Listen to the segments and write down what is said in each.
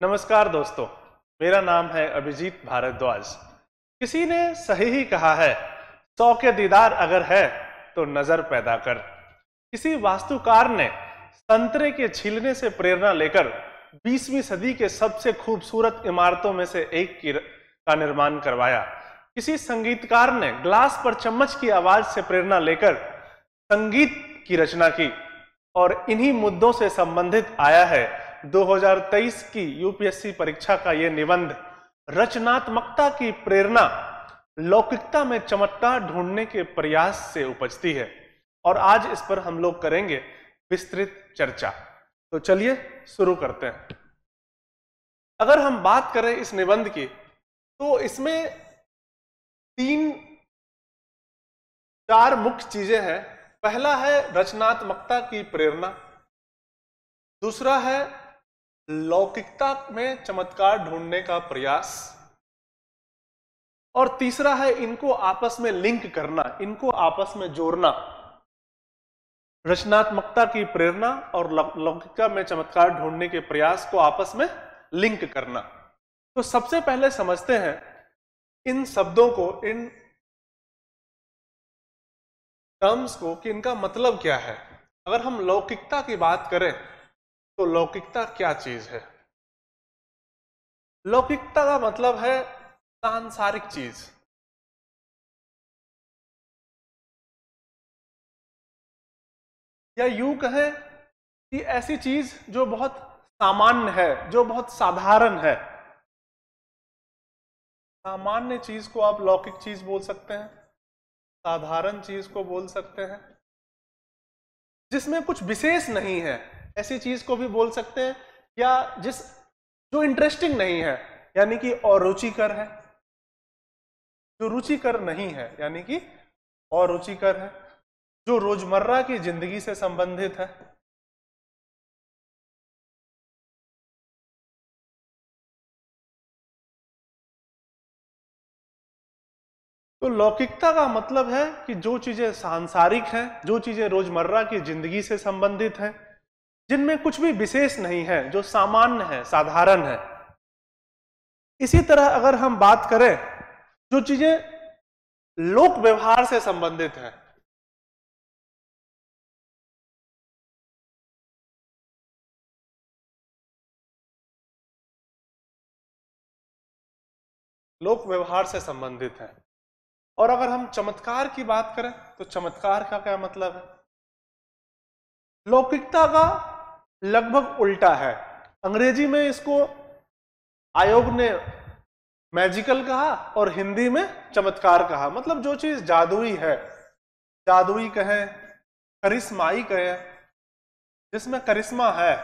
नमस्कार दोस्तों, मेरा नाम है अभिजीत भारद्वाज। किसी ने सही ही कहा है, 100 के दीदार अगर है तो नजर पैदा कर। किसी वास्तुकार ने संतरे के छीलने से प्रेरणा लेकर 20वीं सदी के सबसे खूबसूरत इमारतों में से एक का निर्माण करवाया। किसी संगीतकार ने ग्लास पर चम्मच की आवाज से प्रेरणा लेकर संगीत की रचना की और इन्हीं मुद्दों से संबंधित आया है 2023 की यूपीएससी परीक्षा का यह निबंध, रचनात्मकता की प्रेरणा लौकिकता में चमत्कार ढूंढने के प्रयास से उपजती है। और आज इस पर हम लोग करेंगे विस्तृत चर्चा। तो चलिए शुरू करते हैं। अगर हम बात करें इस निबंध की, तो इसमें 3-4 मुख्य चीजें हैं। पहला है रचनात्मकता की प्रेरणा, दूसरा है लौकिकता में चमत्कार ढूंढने का प्रयास, और तीसरा है इनको आपस में लिंक करना, इनको आपस में जोड़ना। रचनात्मकता की प्रेरणा और लौकिकता में चमत्कार ढूंढने के प्रयास को आपस में लिंक करना। तो सबसे पहले समझते हैं इन शब्दों को, इन टर्म्स को, कि इनका मतलब क्या है। अगर हम लौकिकता की बात करें तो लौकिकता क्या चीज है? लौकिकता का मतलब है सांसारिक चीज, या यूं कहें कि ऐसी चीज जो बहुत सामान्य है, जो बहुत साधारण है। सामान्य चीज को आप लौकिक चीज बोल सकते हैं, साधारण चीज को बोल सकते हैं, जिसमें कुछ विशेष नहीं है, ऐसी चीज को भी बोल सकते हैं। या जो इंटरेस्टिंग नहीं है यानी कि अरुचिकर है, जो रुचिकर नहीं है यानी कि अरुचिकर है, जो रोजमर्रा की जिंदगी से संबंधित है। तो लौकिकता का मतलब है कि जो चीजें सांसारिक हैं, जो चीजें रोजमर्रा की जिंदगी से संबंधित हैं, जिनमें कुछ भी विशेष नहीं है, जो सामान्य है, साधारण है। इसी तरह अगर हम बात करें जो चीजें लोक व्यवहार से संबंधित है, लोक व्यवहार से संबंधित है। और अगर हम चमत्कार की बात करें तो चमत्कार का क्या मतलब है? लौकिकता का लगभग उल्टा है। अंग्रेजी में इसको आयोग ने मैजिकल कहा और हिंदी में चमत्कार कहा। मतलब जो चीज जादुई है, जादुई कहें, करिश्माई कहें, जिसमें करिश्मा है,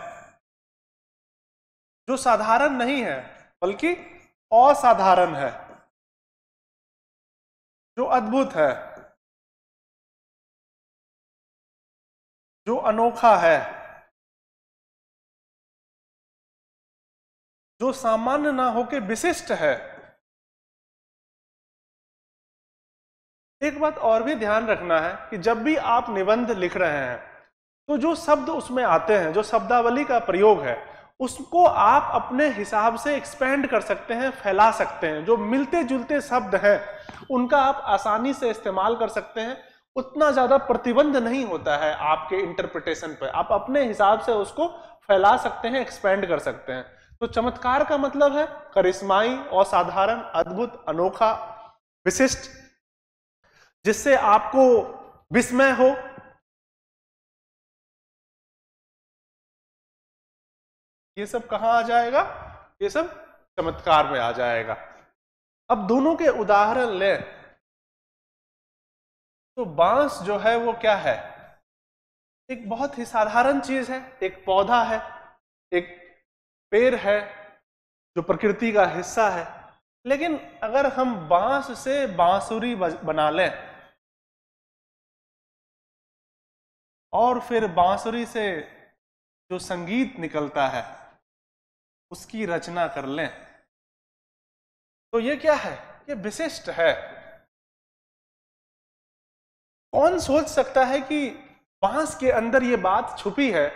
जो साधारण नहीं है बल्कि असाधारण है, जो अद्भुत है, जो अनोखा है, जो सामान्य ना होके विशिष्ट है। एक बात और भी ध्यान रखना है कि जब भी आप निबंध लिख रहे हैं तो जो शब्द उसमें आते हैं, जो शब्दावली का प्रयोग है, उसको आप अपने हिसाब से एक्सपेंड कर सकते हैं, फैला सकते हैं। जो मिलते जुलते शब्द हैं उनका आप आसानी से इस्तेमाल कर सकते हैं। उतना ज्यादा प्रतिबंध नहीं होता है आपके इंटरप्रिटेशन पे, आप अपने हिसाब से उसको फैला सकते हैं, एक्सपेंड कर सकते हैं। तो चमत्कार का मतलब है करिश्माई, असाधारण, अद्भुत, अनोखा, विशिष्ट, जिससे आपको विस्मय हो। ये सब कहां आ जाएगा? ये सब चमत्कार में आ जाएगा। अब दोनों के उदाहरण लें तो बांस जो है वो क्या है? एक बहुत ही साधारण चीज है, एक पौधा है, एक पेड़ है जो प्रकृति का हिस्सा है। लेकिन अगर हम बांस से बांसुरी बना लें और फिर बांसुरी से जो संगीत निकलता है उसकी रचना कर लें, तो ये क्या है? ये विशिष्ट है। कौन सोच सकता है कि बांस के अंदर ये बात छुपी है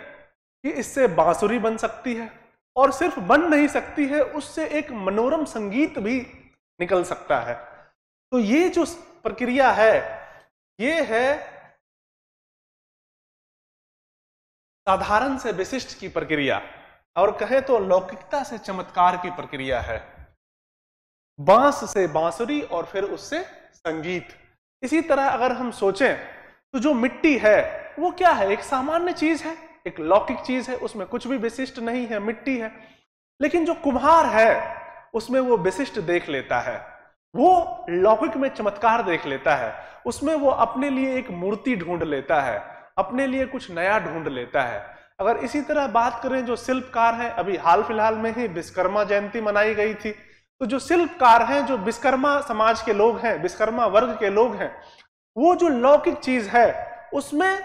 कि इससे बांसुरी बन सकती है, और सिर्फ बन नहीं सकती है, उससे एक मनोरम संगीत भी निकल सकता है। तो ये जो प्रक्रिया है, ये है साधारण से विशिष्ट की प्रक्रिया, और कहे तो लौकिकता से चमत्कार की प्रक्रिया है। बांस से बांसुरी और फिर उससे संगीत। इसी तरह अगर हम सोचें तो जो मिट्टी है वो क्या है, एक सामान्य चीज है, एक लौकिक चीज है, उसमें कुछ भी विशिष्ट नहीं है, मिट्टी है। लेकिन जो कुम्हार है उसमें वो विशिष्ट देख लेता है, वो लौकिक में चमत्कार देख लेता है, उसमें वो अपने लिए एक मूर्ति ढूंढ लेता है, अपने लिए कुछ नया ढूंढ लेता है। अगर इसी तरह बात करें जो शिल्पकार हैं, अभी हाल फिलहाल में ही विश्वकर्मा जयंती मनाई गई थी, तो जो शिल्पकार हैं, जो विश्वकर्मा समाज के लोग हैं, विश्वकर्मा वर्ग के लोग हैं, वो जो लौकिक चीज है उसमें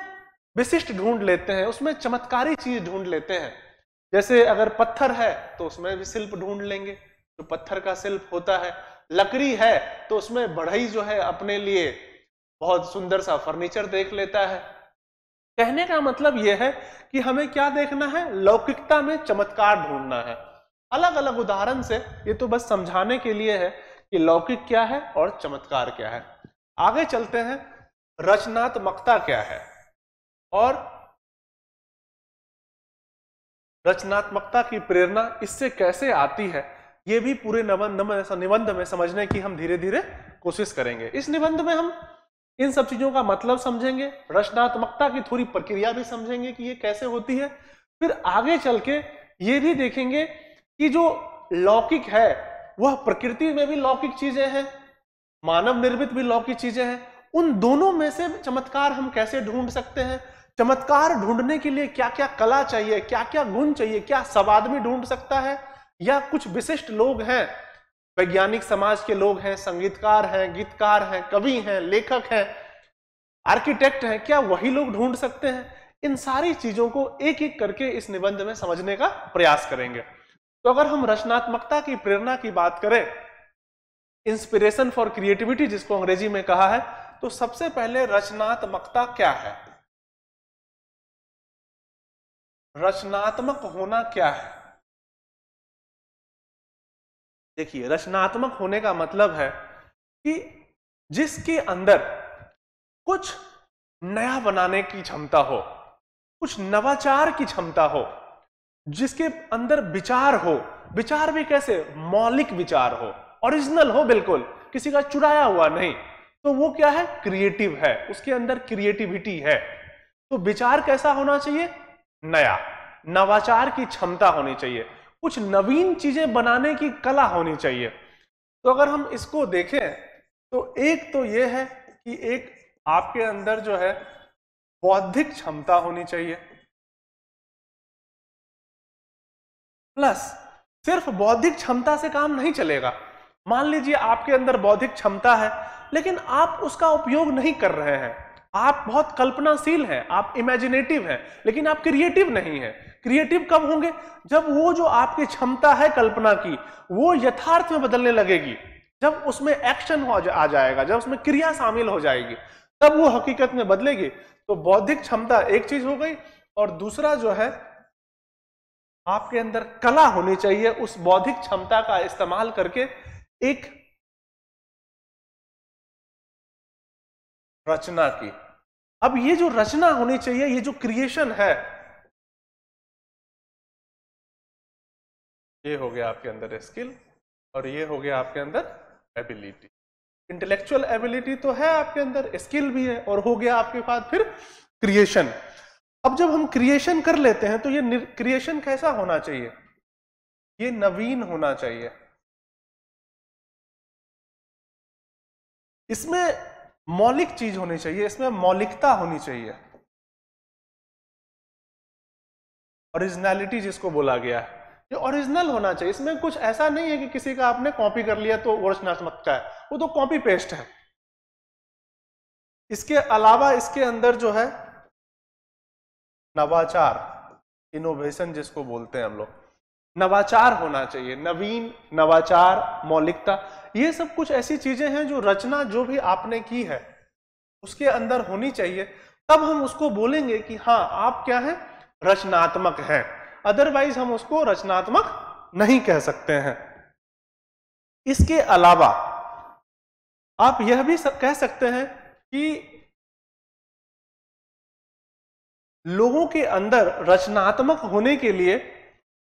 विशिष्ट ढूंढ लेते हैं, उसमें चमत्कारी चीज ढूंढ लेते हैं। जैसे अगर पत्थर है तो उसमें भी शिल्प ढूंढ लेंगे, जो पत्थर का शिल्प होता है। लकड़ी है तो उसमें बढ़ई जो है अपने लिए बहुत सुंदर सा फर्नीचर देख लेता है। कहने का मतलब यह है कि हमें क्या देखना है, लौकिकता में चमत्कार ढूंढना है। अलग अलग उदाहरण से, ये तो बस समझाने के लिए है कि लौकिक क्या है और चमत्कार क्या है। आगे चलते हैं, रचनात्मकता क्या है और रचनात्मकता की प्रेरणा इससे कैसे आती है, ये भी पूरे निबंध में समझने की हम धीरे धीरे कोशिश करेंगे। इस निबंध में हम इन सब चीजों का मतलब समझेंगे, रचनात्मकता की थोड़ी प्रक्रिया भी समझेंगे कि ये कैसे होती है। फिर आगे चल के ये भी देखेंगे कि जो लौकिक है वह प्रकृति में भी लौकिक चीजें हैं, मानव निर्मित भी लौकिक चीजें हैं। उन दोनों में से चमत्कार हम कैसे ढूंढ सकते हैं, चमत्कार ढूंढने के लिए क्या क्या कला चाहिए, क्या क्या गुण चाहिए, क्या सब आदमी ढूंढ सकता है या कुछ विशिष्ट लोग हैं, वैज्ञानिक समाज के लोग हैं, संगीतकार हैं, गीतकार हैं, कवि हैं, लेखक हैं, आर्किटेक्ट हैं, क्या वही लोग ढूंढ सकते हैं। इन सारी चीजों को एक एक करके इस निबंध में समझने का प्रयास करेंगे। तो अगर हम रचनात्मकता की प्रेरणा की बात करें, इंस्पिरेशन फॉर क्रिएटिविटी जिसको अंग्रेजी में कहा है, तो सबसे पहले रचनात्मकता क्या है, रचनात्मक होना क्या है। देखिए, रचनात्मक होने का मतलब है कि जिसके अंदर कुछ नया बनाने की क्षमता हो, कुछ नवाचार की क्षमता हो, जिसके अंदर विचार हो, विचार भी कैसे, मौलिक विचार हो, ओरिजिनल हो, बिल्कुल किसी का चुराया हुआ नहीं, तो वो क्या है, क्रिएटिव है, उसके अंदर क्रिएटिविटी है। तो विचार कैसा होना चाहिए, नया, नवाचार की क्षमता होनी चाहिए, कुछ नवीन चीजें बनाने की कला होनी चाहिए। तो अगर हम इसको देखें तो एक तो ये है कि एक आपके अंदर जो है बौद्धिक क्षमता होनी चाहिए, प्लस सिर्फ बौद्धिक क्षमता से काम नहीं चलेगा। मान लीजिए आपके अंदर बौद्धिक क्षमता है लेकिन आप उसका उपयोग नहीं कर रहे हैं, आप बहुत कल्पनाशील हैं, आप इमेजिनेटिव हैं, लेकिन आप क्रिएटिव नहीं हैं। क्रिएटिव कब होंगे, जब वो जो आपकी क्षमता है कल्पना की वो यथार्थ में बदलने लगेगी, जब उसमें एक्शन आ जाएगा, जब उसमें क्रिया शामिल हो जाएगी, तब वो हकीकत में बदलेगी। तो बौद्धिक क्षमता एक चीज हो गई, और दूसरा जो है आपके अंदर कला होनी चाहिए, उस बौद्धिक क्षमता का इस्तेमाल करके एक रचना की। अब ये जो रचना होनी चाहिए, ये जो क्रिएशन है, ये हो गया आपके अंदर स्किल और ये हो गया आपके अंदर एबिलिटी। इंटेलेक्चुअल एबिलिटी तो है आपके अंदर, स्किल भी है, और हो गया आपके पास फिर क्रिएशन। अब जब हम क्रिएशन कर लेते हैं तो ये क्रिएशन कैसा होना चाहिए, ये नवीन होना चाहिए, इसमें मौलिक चीज होनी चाहिए, इसमें मौलिकता होनी चाहिए, ओरिजिनलिटी जिसको बोला गया है, ये ओरिजिनल होना चाहिए। इसमें कुछ ऐसा नहीं है कि किसी का आपने कॉपी कर लिया तो रचनात्मकता है, वो तो कॉपी पेस्ट है। इसके अलावा इसके अंदर जो है नवाचार, इनोवेशन जिसको बोलते हैं हम लोग, नवाचार होना चाहिए, नवीन, नवाचार, मौलिकता, ये सब कुछ ऐसी चीजें हैं जो रचना जो भी आपने की है उसके अंदर होनी चाहिए। तब हम उसको बोलेंगे कि हाँ आप क्या है, रचनात्मक हैं। अदरवाइज हम उसको रचनात्मक नहीं कह सकते हैं। इसके अलावा आप यह भी कह सकते हैं कि लोगों के अंदर रचनात्मक होने के लिए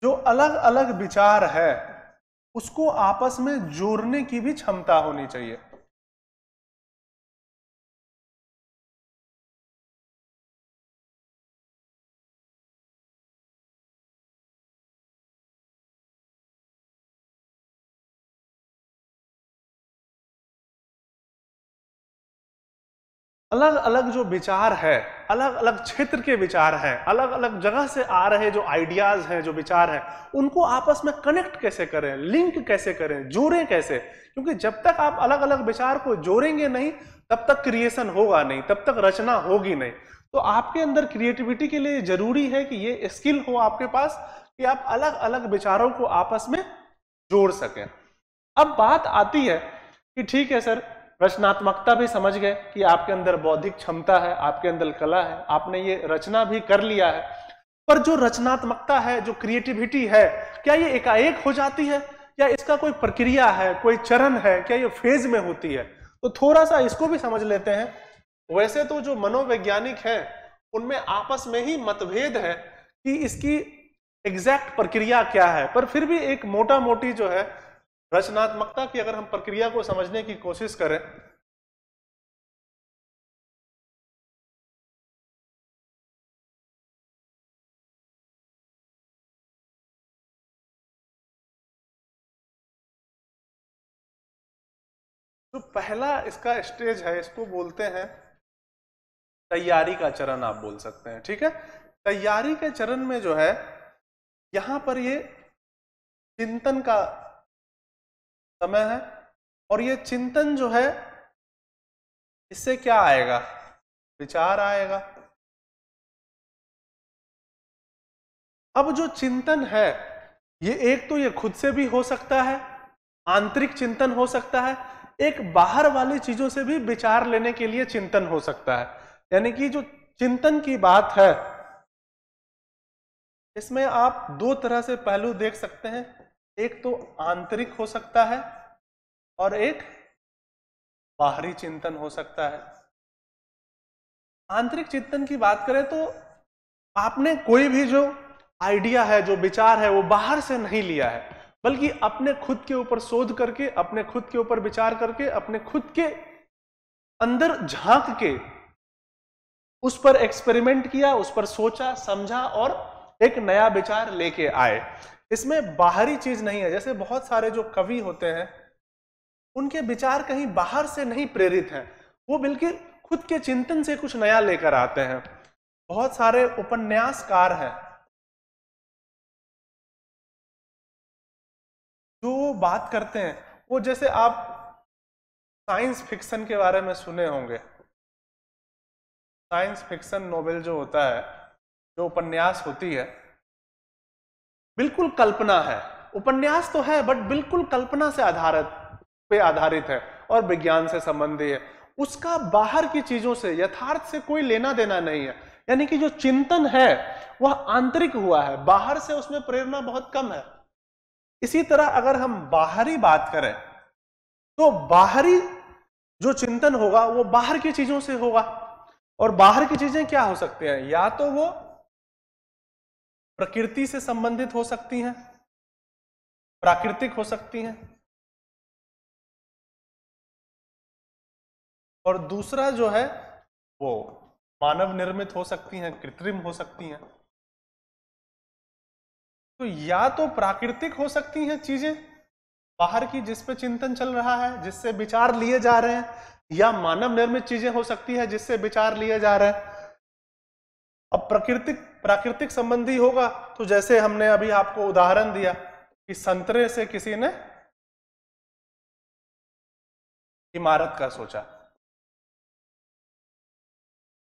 जो अलग अलग विचार है उसको आपस में जोड़ने की भी क्षमता होनी चाहिए। अलग अलग जो विचार है, अलग अलग क्षेत्र के विचार हैं, अलग अलग जगह से आ रहे जो आइडियाज हैं, जो विचार हैं, उनको आपस में कनेक्ट कैसे करें, लिंक कैसे करें, जोड़ें कैसे? क्योंकि जब तक आप अलग अलग विचार को जोड़ेंगे नहीं तब तक क्रिएशन होगा नहीं, तब तक रचना होगी नहीं। तो आपके अंदर क्रिएटिविटी के लिए जरूरी है कि ये स्किल हो आपके पास कि आप अलग अलग विचारों को आपस में जोड़ सकें। अब बात आती है कि ठीक है सर, रचनात्मकता भी समझ गए कि आपके अंदर बौद्धिक क्षमता है, आपके अंदर कला है, आपने ये रचना भी कर लिया है, पर जो रचनात्मकता है, जो क्रिएटिविटी है, क्या ये एकाएक हो जाती है या इसका कोई प्रक्रिया है, कोई चरण है, क्या ये फेज में होती है? तो थोड़ा सा इसको भी समझ लेते हैं। वैसे तो जो मनोवैज्ञानिक है उनमें आपस में ही मतभेद है कि इसकी एग्जैक्ट प्रक्रिया क्या है, पर फिर भी एक मोटा मोटी जो है रचनात्मकता की अगर हम प्रक्रिया को समझने की कोशिश करें तो पहला इसका स्टेज है, इसको बोलते हैं तैयारी का चरण, आप बोल सकते हैं। ठीक है, तैयारी के चरण में जो है यहां पर ये चिंतन का समय है, और ये चिंतन जो है इससे क्या आएगा? विचार आएगा। अब जो चिंतन है ये एक तो ये खुद से भी हो सकता है, आंतरिक चिंतन हो सकता है, एक बाहर वाली चीजों से भी विचार लेने के लिए चिंतन हो सकता है। यानी कि जो चिंतन की बात है इसमें आप दो तरह से पहलू देख सकते हैं, एक तो आंतरिक हो सकता है और एक बाहरी चिंतन हो सकता है। आंतरिक चिंतन की बात करें तो आपने कोई भी जो आइडिया है, जो विचार है, वो बाहर से नहीं लिया है, बल्कि अपने खुद के ऊपर शोध करके, अपने खुद के ऊपर विचार करके, अपने खुद के अंदर झांक के उस पर एक्सपेरिमेंट किया, उस पर सोचा, समझा और एक नया विचार लेके आए। इसमें बाहरी चीज नहीं है। जैसे बहुत सारे जो कवि होते हैं उनके विचार कहीं बाहर से नहीं प्रेरित हैं, वो बिल्कुल खुद के चिंतन से कुछ नया लेकर आते हैं। बहुत सारे उपन्यासकार हैं जो बात करते हैं, वो जैसे आप साइंस फिक्शन के बारे में सुने होंगे, साइंस फिक्शन नोवेल जो होता है, जो उपन्यास होती है, बिल्कुल कल्पना है। उपन्यास तो है बट बिल्कुल कल्पना से आधारित है और विज्ञान से संबंधी है। उसका बाहर की चीजों से, यथार्थ से कोई लेना देना नहीं है। यानी कि जो चिंतन है वह आंतरिक हुआ है, बाहर से उसमें प्रेरणा बहुत कम है। इसी तरह अगर हम बाहरी बात करें तो बाहरी जो चिंतन होगा वो बाहर की चीजों से होगा, और बाहर की चीजें क्या हो सकती हैं? या तो वो प्रकृति से संबंधित हो सकती हैं, प्राकृतिक हो सकती हैं, और दूसरा जो है वो मानव निर्मित हो सकती हैं, कृत्रिम हो सकती हैं। तो या तो प्राकृतिक हो सकती हैं चीजें बाहर की, जिस पे चिंतन चल रहा है, जिससे विचार लिए जा रहे हैं, या मानव निर्मित चीजें हो सकती है जिससे विचार लिए जा रहे हैं। अब प्राकृतिक संबंधी होगा तो जैसे हमने अभी आपको उदाहरण दिया कि संतरे से किसी ने इमारत का सोचा,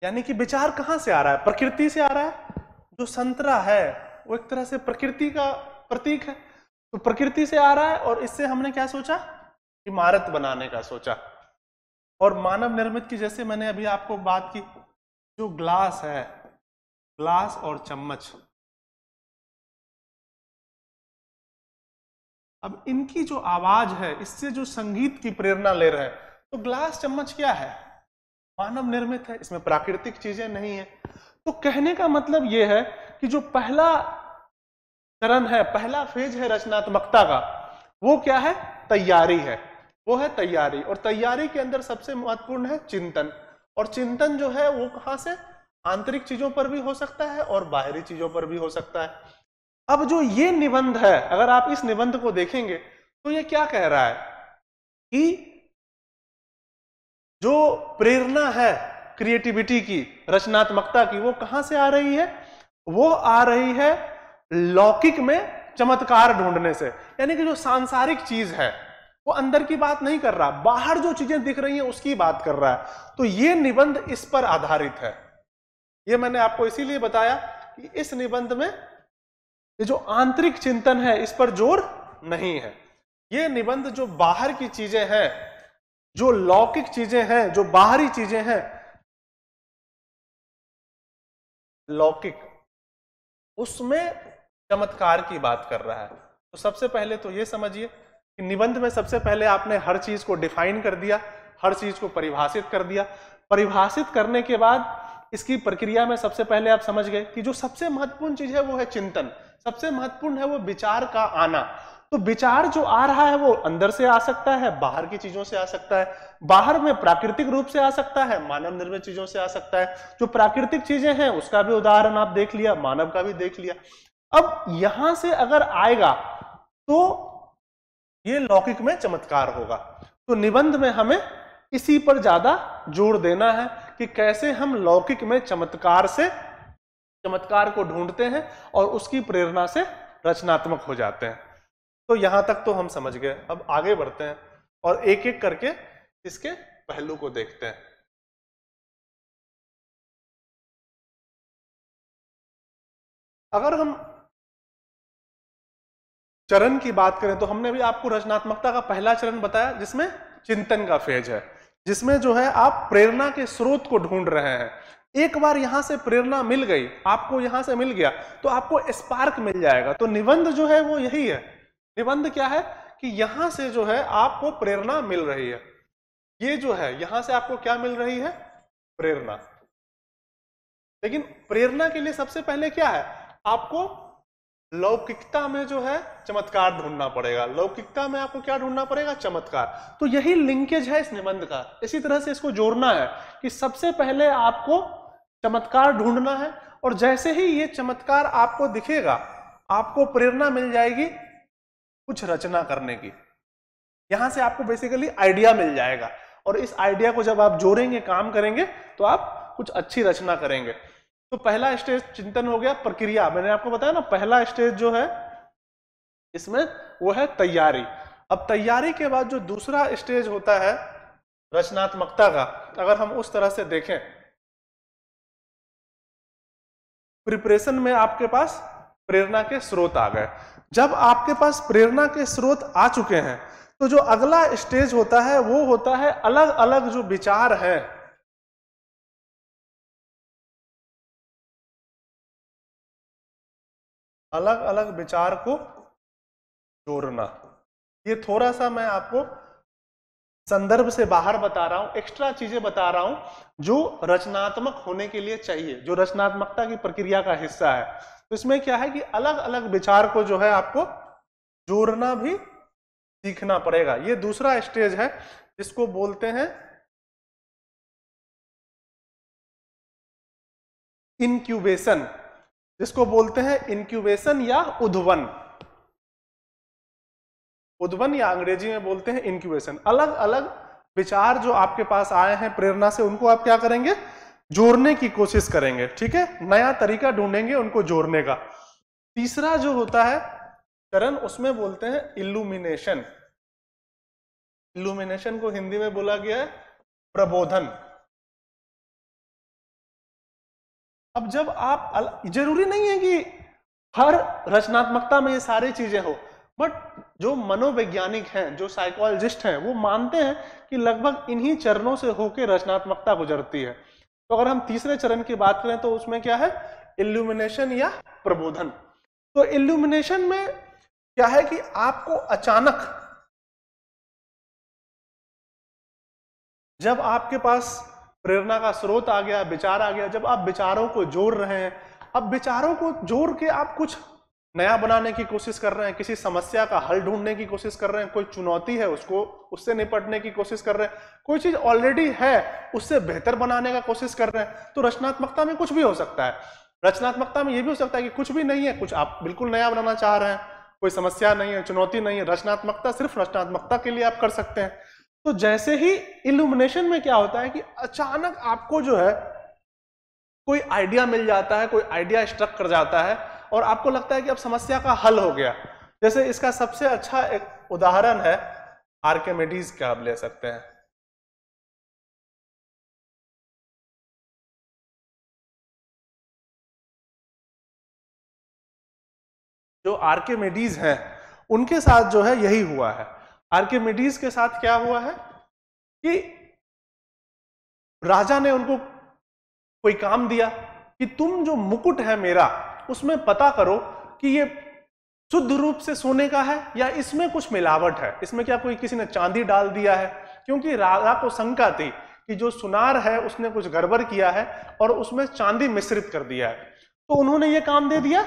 यानी कि विचार कहां से आ रहा है? प्रकृति से आ रहा है। जो संतरा है वो एक तरह से प्रकृति का प्रतीक है, तो प्रकृति से आ रहा है, और इससे हमने क्या सोचा? इमारत बनाने का सोचा। और मानव निर्मित की जैसे मैंने अभी आपको बात की, जो ग्लास है, ग्लास और चम्मच, अब इनकी जो आवाज है, इससे जो संगीत की प्रेरणा ले रहे हैं, तो ग्लास चम्मच क्या है? मानव निर्मित है, इसमें प्राकृतिक चीजें नहीं है। तो कहने का मतलब यह है कि जो पहला चरण है, पहला फेज है रचनात्मकता का, वो क्या है? तैयारी है, वो है तैयारी। और तैयारी के अंदर सबसे महत्वपूर्ण है चिंतन। और चिंतन जो है वो कहां से? आंतरिक चीजों पर भी हो सकता है और बाहरी चीजों पर भी हो सकता है। अब जो ये निबंध है, अगर आप इस निबंध को देखेंगे तो ये क्या कह रहा है कि जो प्रेरणा है क्रिएटिविटी की, रचनात्मकता की, वो कहां से आ रही है? वो आ रही है लौकिक में चमत्कार ढूंढने से। यानी कि जो सांसारिक चीज है वो अंदर की बात नहीं कर रहा, बाहर जो चीजें दिख रही हैं उसकी बात कर रहा है। तो ये निबंध इस पर आधारित है। ये मैंने आपको इसीलिए बताया कि इस निबंध में ये जो आंतरिक चिंतन है इस पर जोर नहीं है। ये निबंध जो बाहर की चीजें हैं, जो लौकिक चीजें हैं, जो बाहरी चीजें हैं, लौकिक, उसमें चमत्कार की बात कर रहा है। तो सबसे पहले तो ये समझिए कि निबंध में सबसे पहले आपने हर चीज को डिफाइन कर दिया, हर चीज को परिभाषित कर दिया। परिभाषित करने के बाद इसकी प्रक्रिया में सबसे पहले आप समझ गए कि जो सबसे महत्वपूर्ण चीज है वो है चिंतन, सबसे महत्वपूर्ण है वो विचार का आना। तो विचार जो आ रहा है वो अंदर से आ सकता है, बाहर की चीजों से आ सकता है। बाहर में प्राकृतिक रूप से आ सकता है, मानव निर्मित चीजों से आ सकता है। जो प्राकृतिक चीजें हैं उसका भी उदाहरण आप देख लिया, मानव का भी देख लिया। अब यहां से अगर आएगा तो ये लौकिक में चमत्कार होगा। तो निबंध में हमें इसी पर ज्यादा जोर देना है कि कैसे हम लौकिक में चमत्कार को ढूंढते हैं और उसकी प्रेरणा से रचनात्मक हो जाते हैं। तो यहां तक तो हम समझ गए। अब आगे बढ़ते हैं और एक एक करके इसके पहलू को देखते हैं। अगर हम चरण की बात करें तो हमने भी आपको रचनात्मकता का पहला चरण बताया जिसमें चिंतन का फेज है, जिसमें जो है आप प्रेरणा के स्रोत को ढूंढ रहे हैं। एक बार यहां से प्रेरणा मिल गई, आपको यहां से मिल गया, तो आपको स्पार्क मिल जाएगा। तो निबंध जो है वो यही है। निबंध क्या है कि यहां से जो है आपको प्रेरणा मिल रही है। ये जो है यहां से आपको क्या मिल रही है? प्रेरणा। लेकिन प्रेरणा के लिए सबसे पहले क्या है? आपको लौकिकता में जो है चमत्कार ढूंढना पड़ेगा। लौकिकता में आपको क्या ढूंढना पड़ेगा? चमत्कार। तो यही लिंकेज है इस निबंध का। इसी तरह से इसको जोड़ना है कि सबसे पहले आपको चमत्कार ढूंढना है, और जैसे ही ये चमत्कार आपको दिखेगा आपको प्रेरणा मिल जाएगी कुछ रचना करने की। यहां से आपको बेसिकली आइडिया मिल जाएगा, और इस आइडिया को जब आप जोड़ेंगे, काम करेंगे, तो आप कुछ अच्छी रचना करेंगे। तो पहला स्टेज चिंतन हो गया। प्रक्रिया मैंने आपको बताया ना, पहला स्टेज जो है इसमें वो है तैयारी। अब तैयारी के बाद जो दूसरा स्टेज होता है रचनात्मकता का, अगर हम उस तरह से देखें, प्रिपरेशन में आपके पास प्रेरणा के स्रोत आ गए। जब आपके पास प्रेरणा के स्रोत आ चुके हैं तो जो अगला स्टेज होता है वो होता है अलग अलग जो विचार हैं, अलग अलग विचार को जोड़ना। ये थोड़ा सा मैं आपको संदर्भ से बाहर बता रहा हूं, एक्स्ट्रा चीजें बता रहा हूं जो रचनात्मक होने के लिए चाहिए, जो रचनात्मकता की प्रक्रिया का हिस्सा है। तो इसमें क्या है कि अलग अलग विचार को जो है आपको जोड़ना भी सीखना पड़ेगा। ये दूसरा स्टेज है जिसको बोलते हैं इनक्यूबेशन, जिसको बोलते हैं इनक्यूबेशन या उद्वन। उद्वन या अंग्रेजी में बोलते हैं इनक्यूबेशन। अलग अलग विचार जो आपके पास आए हैं प्रेरणा से, उनको आप क्या करेंगे? जोड़ने की कोशिश करेंगे। ठीक है, नया तरीका ढूंढेंगे उनको जोड़ने का। तीसरा जो होता है चरण, उसमें बोलते हैं इल्यूमिनेशन। इल्यूमिनेशन को हिंदी में बोला गया है प्रबोधन। अब जब आप, जरूरी नहीं है कि हर रचनात्मकता में ये सारी चीजें हो, बट जो मनोवैज्ञानिक हैं, जो साइकोलॉजिस्ट हैं, वो मानते हैं कि लगभग इन्हीं चरणों से होकर रचनात्मकता गुजरती है। तो अगर हम तीसरे चरण की बात करें तो उसमें क्या है? इल्यूमिनेशन या प्रबोधन। तो इल्यूमिनेशन में क्या है कि आपको अचानक जब आपके पास प्रेरणा का स्रोत आ गया, विचार आ गया, जब आप विचारों को जोड़ रहे हैं, अब विचारों को जोड़ के आप कुछ नया बनाने की कोशिश कर रहे हैं, किसी समस्या का हल ढूंढने की कोशिश कर रहे हैं, कोई चुनौती है उससे निपटने की कोशिश कर रहे हैं, कोई चीज ऑलरेडी है उससे बेहतर बनाने का कोशिश कर रहे हैं, तो रचनात्मकता में कुछ भी हो सकता है। रचनात्मकता में यह भी हो सकता है कि कुछ भी नहीं है, कुछ आप बिल्कुल नया बनाना चाह रहे हैं, कोई समस्या नहीं है, चुनौती नहीं है, रचनात्मकता सिर्फ रचनात्मकता के लिए आप कर सकते हैं। तो जैसे ही इल्यूमिनेशन में क्या होता है कि अचानक आपको जो है कोई आइडिया मिल जाता है, कोई आइडिया स्ट्रक कर जाता है और आपको लगता है कि अब समस्या का हल हो गया। जैसे इसका सबसे अच्छा एक उदाहरण है आर्किमिडीज का, आप ले सकते हैं। जो आर्किमिडीज हैं उनके साथ जो है यही हुआ है। आर्किमिडीज के साथ क्या हुआ है कि राजा ने उनको कोई काम दिया कि तुम जो मुकुट है मेरा उसमें पता करो कि ये शुद्ध रूप से सोने का है या इसमें कुछ मिलावट है, इसमें क्या कोई किसी ने चांदी डाल दिया है, क्योंकि राजा को शंका थी कि जो सुनार है उसने कुछ गड़बड़ किया है और उसमें चांदी मिश्रित कर दिया है। तो उन्होंने ये काम दे दिया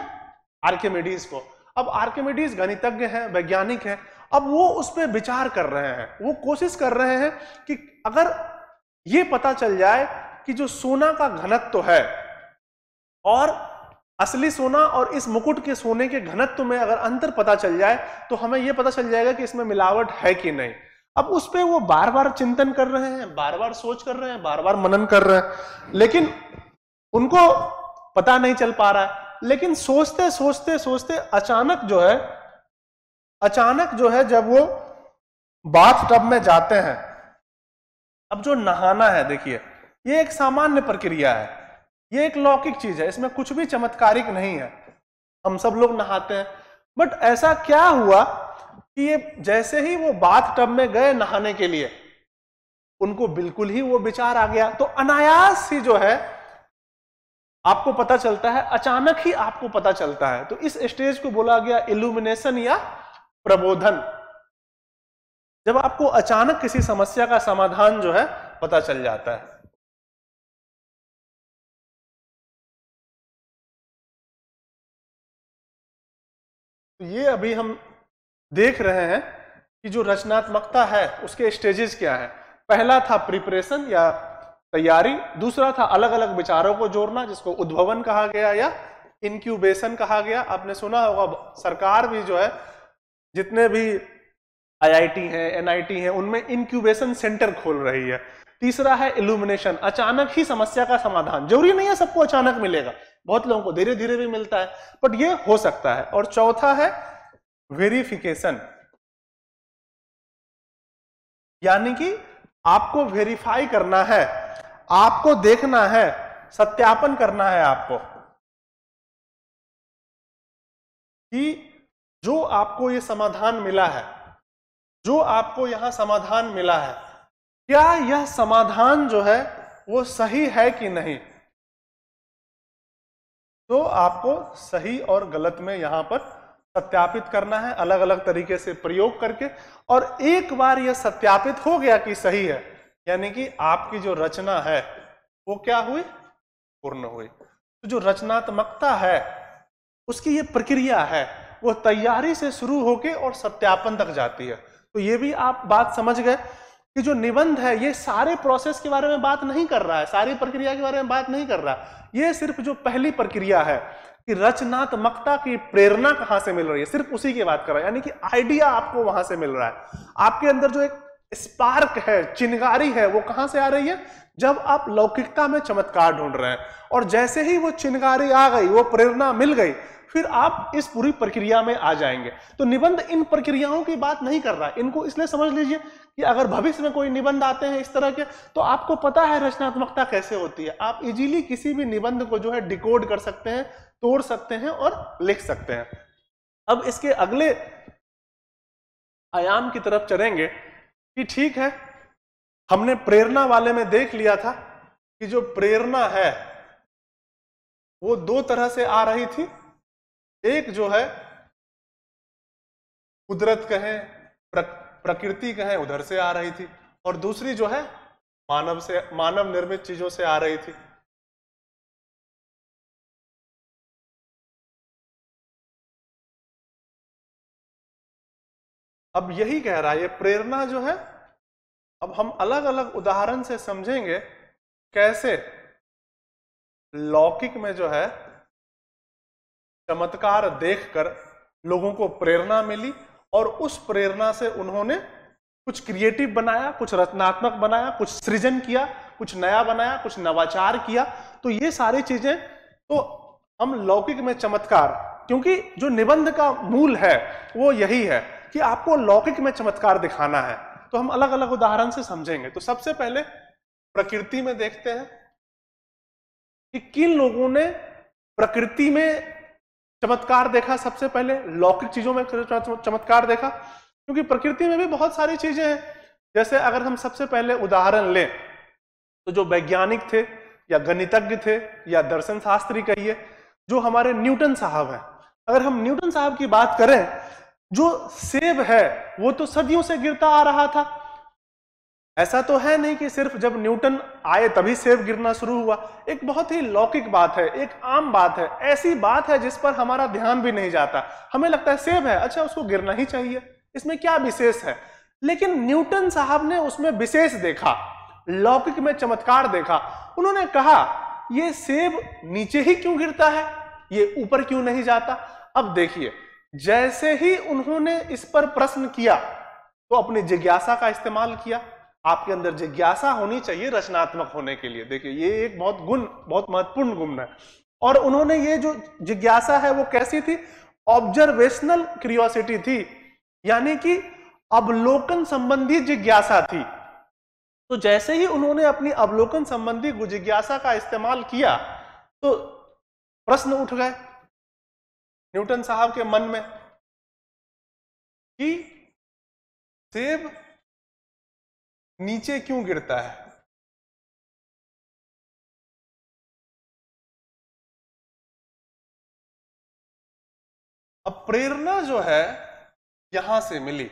आर्किमिडीज को। अब आर्किमिडीज गणितज्ञ हैं, वैज्ञानिक हैं, अब वो उस पर विचार कर रहे हैं, वो कोशिश कर रहे हैं कि अगर ये पता चल जाए कि जो सोना का घनत्व है और असली सोना और इस मुकुट के सोने के घनत्व में अगर अंतर पता चल जाए तो हमें यह पता चल जाएगा कि इसमें मिलावट है कि नहीं। अब उस पे वो बार बार चिंतन कर रहे हैं, बार बार सोच कर रहे हैं, बार बार मनन कर रहे हैं, लेकिन उनको पता नहीं चल पा रहा है। लेकिन सोचते सोचते सोचते अचानक जो है जब वो बाथ टब में जाते हैं, अब जो नहाना है, देखिए ये एक सामान्य प्रक्रिया है, ये एक लौकिक चीज है, इसमें कुछ भी चमत्कारिक नहीं है, हम सब लोग नहाते हैं। बट ऐसा क्या हुआ कि ये जैसे ही वो बाथ टब में गए नहाने के लिए, उनको बिल्कुल ही वो विचार आ गया। तो अनायास ही जो है आपको पता चलता है, अचानक ही आपको पता चलता है। तो इस स्टेज को बोला गया इल्यूमिनेशन या प्रबोधन, जब आपको अचानक किसी समस्या का समाधान जो है पता चल जाता है। तो ये अभी हम देख रहे हैं कि जो रचनात्मकता है उसके स्टेजेस क्या है। पहला था प्रिपरेशन या तैयारी, दूसरा था अलग अलग विचारों को जोड़ना जिसको उद्भवन कहा गया या इंक्यूबेशन कहा गया। आपने सुना होगा सरकार भी जो है जितने भी आईआईटी हैं, एनआईटी हैं, उनमें इंक्यूबेशन सेंटर खोल रही है। तीसरा है इल्यूमिनेशन, अचानक ही समस्या का समाधान, जरूरी नहीं है सबको अचानक मिलेगा, बहुत लोगों को धीरे धीरे भी मिलता है, बट ये हो सकता है। और चौथा है वेरिफिकेशन, यानी कि आपको वेरीफाई करना है, आपको देखना है, सत्यापन करना है आपको कि जो आपको ये समाधान मिला है, जो आपको यहां समाधान मिला है, क्या यह समाधान जो है वो सही है कि नहीं। तो आपको सही और गलत में यहां पर सत्यापित करना है अलग अलग तरीके से प्रयोग करके। और एक बार यह सत्यापित हो गया कि सही है, यानी कि आपकी जो रचना है वो क्या हुई, पूर्ण हुई। तो जो रचनात्मकता है उसकी ये प्रक्रिया है, वो तैयारी से शुरू होके और सत्यापन तक जाती है। तो ये भी आप बात समझ गए कि जो निबंध है ये सारे प्रोसेस के बारे में बात नहीं कर रहा है, सारी प्रक्रिया के बारे में बात नहीं कर रहा है, ये सिर्फ जो पहली प्रक्रिया है कि रचनात्मकता की प्रेरणा कहां से मिल रही है, सिर्फ उसी की बात कर रहा है। यानी कि आइडिया आपको वहां से मिल रहा है, आपके अंदर जो एक स्पार्क है, चिंगारी है, वो कहां से आ रही है, जब आप लौकिकता में चमत्कार ढूंढ रहे हैं। और जैसे ही वो चिंगारी आ गई, वो प्रेरणा मिल गई, फिर आप इस पूरी प्रक्रिया में आ जाएंगे। तो निबंध इन प्रक्रियाओं की बात नहीं कर रहा है, इनको इसलिए समझ लीजिए कि अगर भविष्य में कोई निबंध आते हैं इस तरह के, तो आपको पता है रचनात्मकता कैसे होती है, आप इजीली किसी भी निबंध को जो है डिकोड कर सकते हैं, तोड़ सकते हैं और लिख सकते हैं। अब इसके अगले आयाम की तरफ चलेंगे कि ठीक है, हमने प्रेरणा वाले में देख लिया था कि जो प्रेरणा है वो दो तरह से आ रही थी। एक जो है कुदरत कहें, प्रकृति कहें, उधर से आ रही थी, और दूसरी जो है मानव निर्मित चीजों से आ रही थी। अब यही कह रहा है ये प्रेरणा जो है, अब हम अलग अलग उदाहरण से समझेंगे कैसे लौकिक में जो है चमत्कार देखकर लोगों को प्रेरणा मिली, और उस प्रेरणा से उन्होंने कुछ क्रिएटिव बनाया, कुछ रचनात्मक बनाया, कुछ सृजन किया, कुछ नया बनाया, कुछ नवाचार किया। तो ये सारी चीजें, तो हम लौकिक में चमत्कार, क्योंकि जो निबंध का मूल है वो यही है कि आपको लौकिक में चमत्कार दिखाना है, तो हम अलग अलग उदाहरण से समझेंगे। तो सबसे पहले प्रकृति में देखते हैं कि किन लोगों ने प्रकृति में चमत्कार देखा। सबसे पहले लौकिक चीजों में चमत्कार देखा, क्योंकि प्रकृति में भी बहुत सारी चीजें हैं। जैसे अगर हम सबसे पहले उदाहरण लें तो जो वैज्ञानिक थे या गणितज्ञ थे या दर्शन शास्त्री कहिए, जो हमारे न्यूटन साहब हैं, अगर हम न्यूटन साहब की बात करें, जो सेब है वो तो सदियों से गिरता आ रहा था। ऐसा तो है नहीं कि सिर्फ जब न्यूटन आए तभी सेब गिरना शुरू हुआ। एक बहुत ही लौकिक बात है, एक आम बात है, ऐसी बात है जिस पर हमारा ध्यान भी नहीं जाता। हमें लगता है सेब है, अच्छा उसको गिरना ही चाहिए, इसमें क्या विशेष है। लेकिन न्यूटन साहब ने उसमें विशेष देखा, लौकिक में चमत्कार देखा। उन्होंने कहा ये सेब नीचे ही क्यों गिरता है, ये ऊपर क्यों नहीं जाता। अब देखिए, जैसे ही उन्होंने इस पर प्रश्न किया तो अपनी जिज्ञासा का इस्तेमाल किया। आपके अंदर जिज्ञासा होनी चाहिए रचनात्मक होने के लिए। देखिए ये एक बहुत महत्वपूर्ण गुण है। और उन्होंने ये जो जिज्ञासा है वो कैसी थी, ऑब्जर्वेशनल क्यूरियोसिटी थी, यानी कि अवलोकन संबंधी जिज्ञासा थी। तो जैसे ही उन्होंने अपनी अवलोकन संबंधी जिज्ञासा का इस्तेमाल किया तो प्रश्न उठ गए न्यूटन साहब के मन में कि सेब नीचे क्यों गिरता है। अब प्रेरणा जो है यहां से मिली।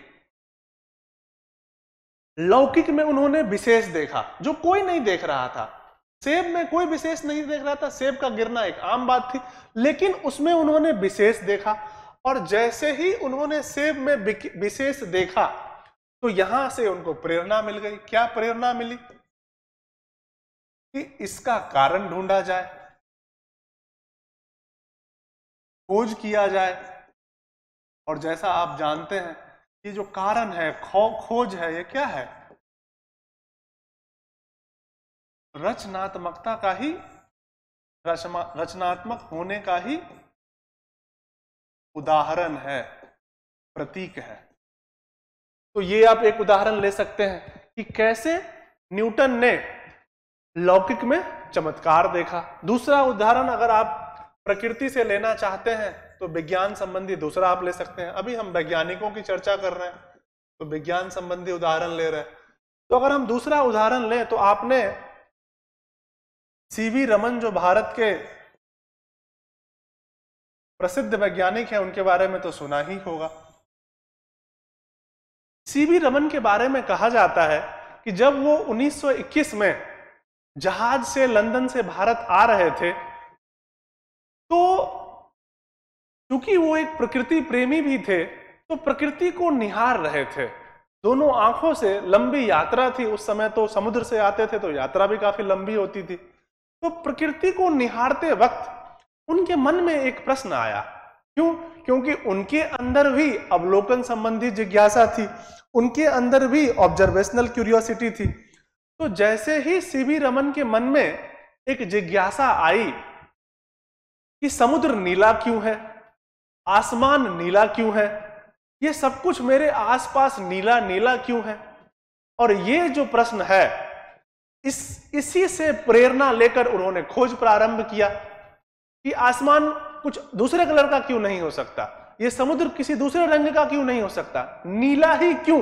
लौकिक में उन्होंने विशेष देखा जो कोई नहीं देख रहा था। सेब में कोई विशेष नहीं देख रहा था, सेब का गिरना एक आम बात थी, लेकिन उसमें उन्होंने विशेष देखा। और जैसे ही उन्होंने सेब में विशेष देखा तो यहां से उनको प्रेरणा मिल गई। क्या प्रेरणा मिली कि इसका कारण ढूंढा जाए, खोज किया जाए। और जैसा आप जानते हैं ये जो कारण है, खोज है, ये क्या है, रचनात्मकता का ही, रचनात्मक होने का ही उदाहरण है, प्रतीक है। तो ये आप एक उदाहरण ले सकते हैं कि कैसे न्यूटन ने लौकिक में चमत्कार देखा। दूसरा उदाहरण अगर आप प्रकृति से लेना चाहते हैं तो विज्ञान संबंधी दूसरा आप ले सकते हैं। अभी हम वैज्ञानिकों की चर्चा कर रहे हैं तो विज्ञान संबंधी उदाहरण ले रहे हैं। तो अगर हम दूसरा उदाहरण लें तो आपने सीवी रमन, जो भारत के प्रसिद्ध वैज्ञानिक हैं, उनके बारे में तो सुना ही होगा। सीवी रमन के बारे में कहा जाता है कि जब वो 1921 में जहाज से लंदन से भारत आ रहे थे तो क्योंकि वो एक प्रकृति प्रेमी भी थे तो प्रकृति को निहार रहे थे। दोनों आंखों से लंबी यात्रा थी, उस समय तो समुद्र से आते थे तो यात्रा भी काफी लंबी होती थी। तो प्रकृति को निहारते वक्त उनके मन में एक प्रश्न आया। क्यों? क्योंकि उनके अंदर भी अवलोकन संबंधी जिज्ञासा थी, उनके अंदर भी ऑब्जर्वेशनल क्यूरियोसिटी थी। तो जैसे ही सीवी रमन के मन में एक जिज्ञासा आई कि समुद्र नीला क्यों है, आसमान नीला क्यों है, ये सब कुछ मेरे आसपास नीला नीला क्यों है, और ये जो प्रश्न है इसी से प्रेरणा लेकर उन्होंने खोज प्रारंभ किया कि आसमान कुछ दूसरे कलर का क्यों नहीं हो सकता, ये समुद्र किसी दूसरे रंग का क्यों नहीं हो सकता, नीला ही क्यों।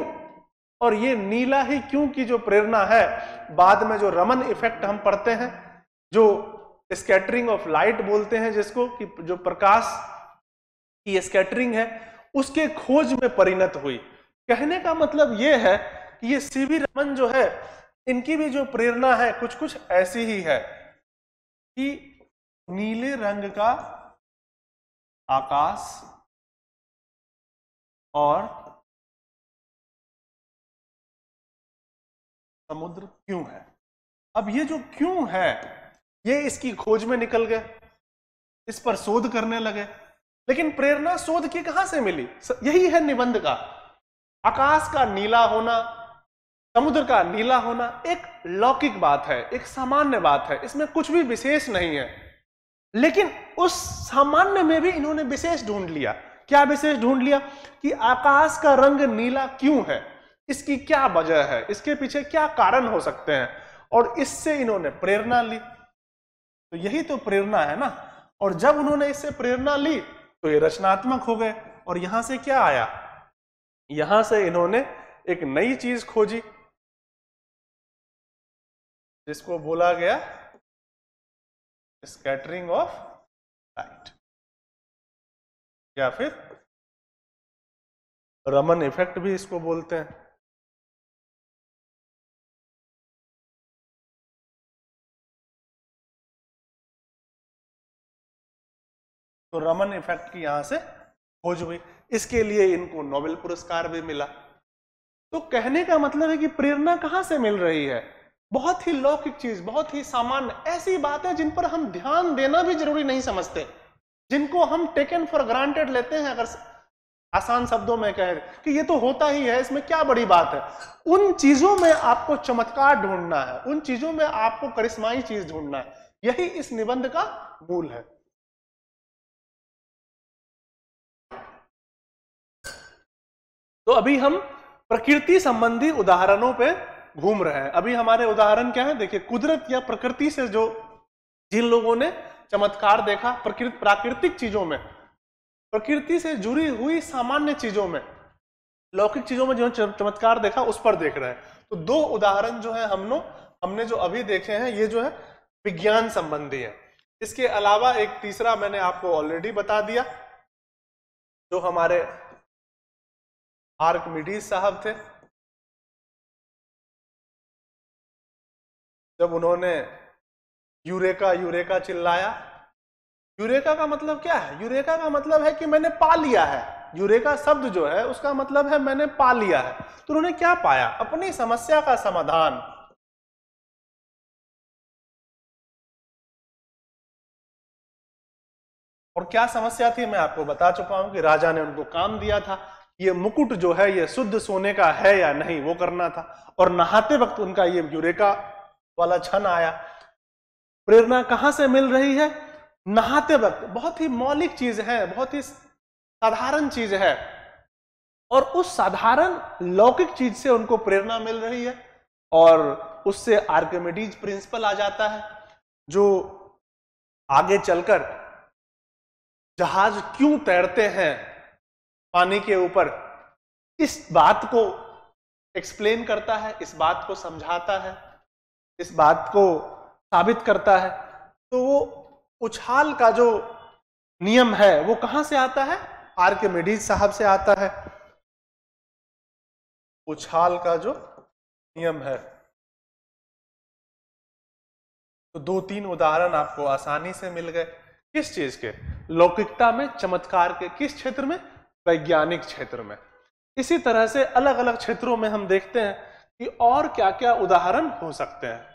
और ये नीला ही क्यों की जो प्रेरणा है, बाद में जो रमन इफेक्ट हम पढ़ते हैं, जो स्कैटरिंग ऑफ लाइट बोलते हैं जिसको, कि जो प्रकाश की स्कैटरिंग है, उसके खोज में परिणत हुई। कहने का मतलब यह है कि ये सीवी रमन जो है, इनकी भी जो प्रेरणा है कुछ कुछ ऐसी ही है कि नीले रंग का आकाश और समुद्र क्यों है। अब ये जो क्यों है, ये इसकी खोज में निकल गए, इस पर शोध करने लगे। लेकिन प्रेरणा शोध की कहां से मिली? यही है निबंध का। आकाश का नीला होना, समुद्र का नीला होना एक लौकिक बात है, एक सामान्य बात है, इसमें कुछ भी विशेष नहीं है। लेकिन उस सामान्य में भी इन्होंने विशेष ढूंढ लिया। क्या विशेष ढूंढ लिया? कि आकाश का रंग नीला क्यों है, इसकी क्या वजह है, इसके पीछे क्या कारण हो सकते हैं, और इससे इन्होंने प्रेरणा ली। तो यही तो प्रेरणा है ना। और जब उन्होंने इससे प्रेरणा ली तो ये रचनात्मक हो गए। और यहां से क्या आया? यहां से इन्होंने एक नई चीज खोजी जिसको बोला गया स्कैटरिंग ऑफ लाइट, या फिर रमन इफेक्ट भी इसको बोलते हैं। तो रमन इफेक्ट की यहां से खोज हुई, इसके लिए इनको नोबेल पुरस्कार भी मिला। तो कहने का मतलब है कि प्रेरणा कहां से मिल रही है? बहुत ही लौकिक चीज, बहुत ही सामान्य ऐसी बातें जिन पर हम ध्यान देना भी जरूरी नहीं समझते, जिनको हम टेकन फॉर ग्रांटेड लेते हैं। अगर आसान शब्दों में कहें कि ये तो होता ही है, इसमें क्या बड़ी बात है, उन चीजों में आपको चमत्कार ढूंढना है, उन चीजों में आपको करिश्माई चीज ढूंढना है। यही इस निबंध का मूल है। तो अभी हम प्रकृति संबंधी उदाहरणों पे घूम रहे हैं। अभी हमारे उदाहरण क्या है? देखिए, कुदरत या प्रकृति से जो जिन लोगों ने चमत्कार देखा, प्राकृतिक चीजों में, प्रकृति से जुड़ी हुई सामान्य चीजों में, लौकिक चीजों में जो चमत्कार देखा, उस पर देख रहे हैं। तो दो उदाहरण जो है हमने जो अभी देखे हैं, ये जो है विज्ञान संबंधी है। इसके अलावा एक तीसरा मैंने आपको ऑलरेडी बता दिया, जो हमारे आर्किमिडीज साहब थे। जब उन्होंने यूरेका यूरेका चिल्लाया। यूरेका का मतलब क्या है? यूरेका का मतलब है कि मैंने पा लिया है। यूरेका शब्द जो है उसका मतलब है मैंने पा लिया है। तो उन्होंने क्या पाया? अपनी समस्या का समाधान। और क्या समस्या थी? मैं आपको बता चुका हूं कि राजा ने उनको काम दिया था, ये मुकुट जो है ये शुद्ध सोने का है या नहीं, वो करना था। और नहाते वक्त उनका ये यूरेका वाला क्षण आया। प्रेरणा कहां से मिल रही है? नहाते वक्त। बहुत ही मौलिक चीज है, बहुत ही साधारण चीज है, और उस साधारण लौकिक चीज से उनको प्रेरणा मिल रही है। और उससे आर्किमिडीज प्रिंसिपल आ जाता है, जो आगे चलकर जहाज क्यों तैरते हैं पानी के ऊपर, इस बात को एक्सप्लेन करता है, इस बात को समझाता है, इस बात को साबित करता है। तो वो उछाल का जो नियम है वो कहां से आता है? आर्किमिडीज साहब से आता है। उछाल का जो नियम है। तो दो तीन उदाहरण आपको आसानी से मिल गए। किस चीज के? लौकिकता में, चमत्कार के। किस क्षेत्र में? वैज्ञानिक क्षेत्र में। इसी तरह से अलग अलग क्षेत्रों में हम देखते हैं कि और क्या क्या उदाहरण हो सकते हैं।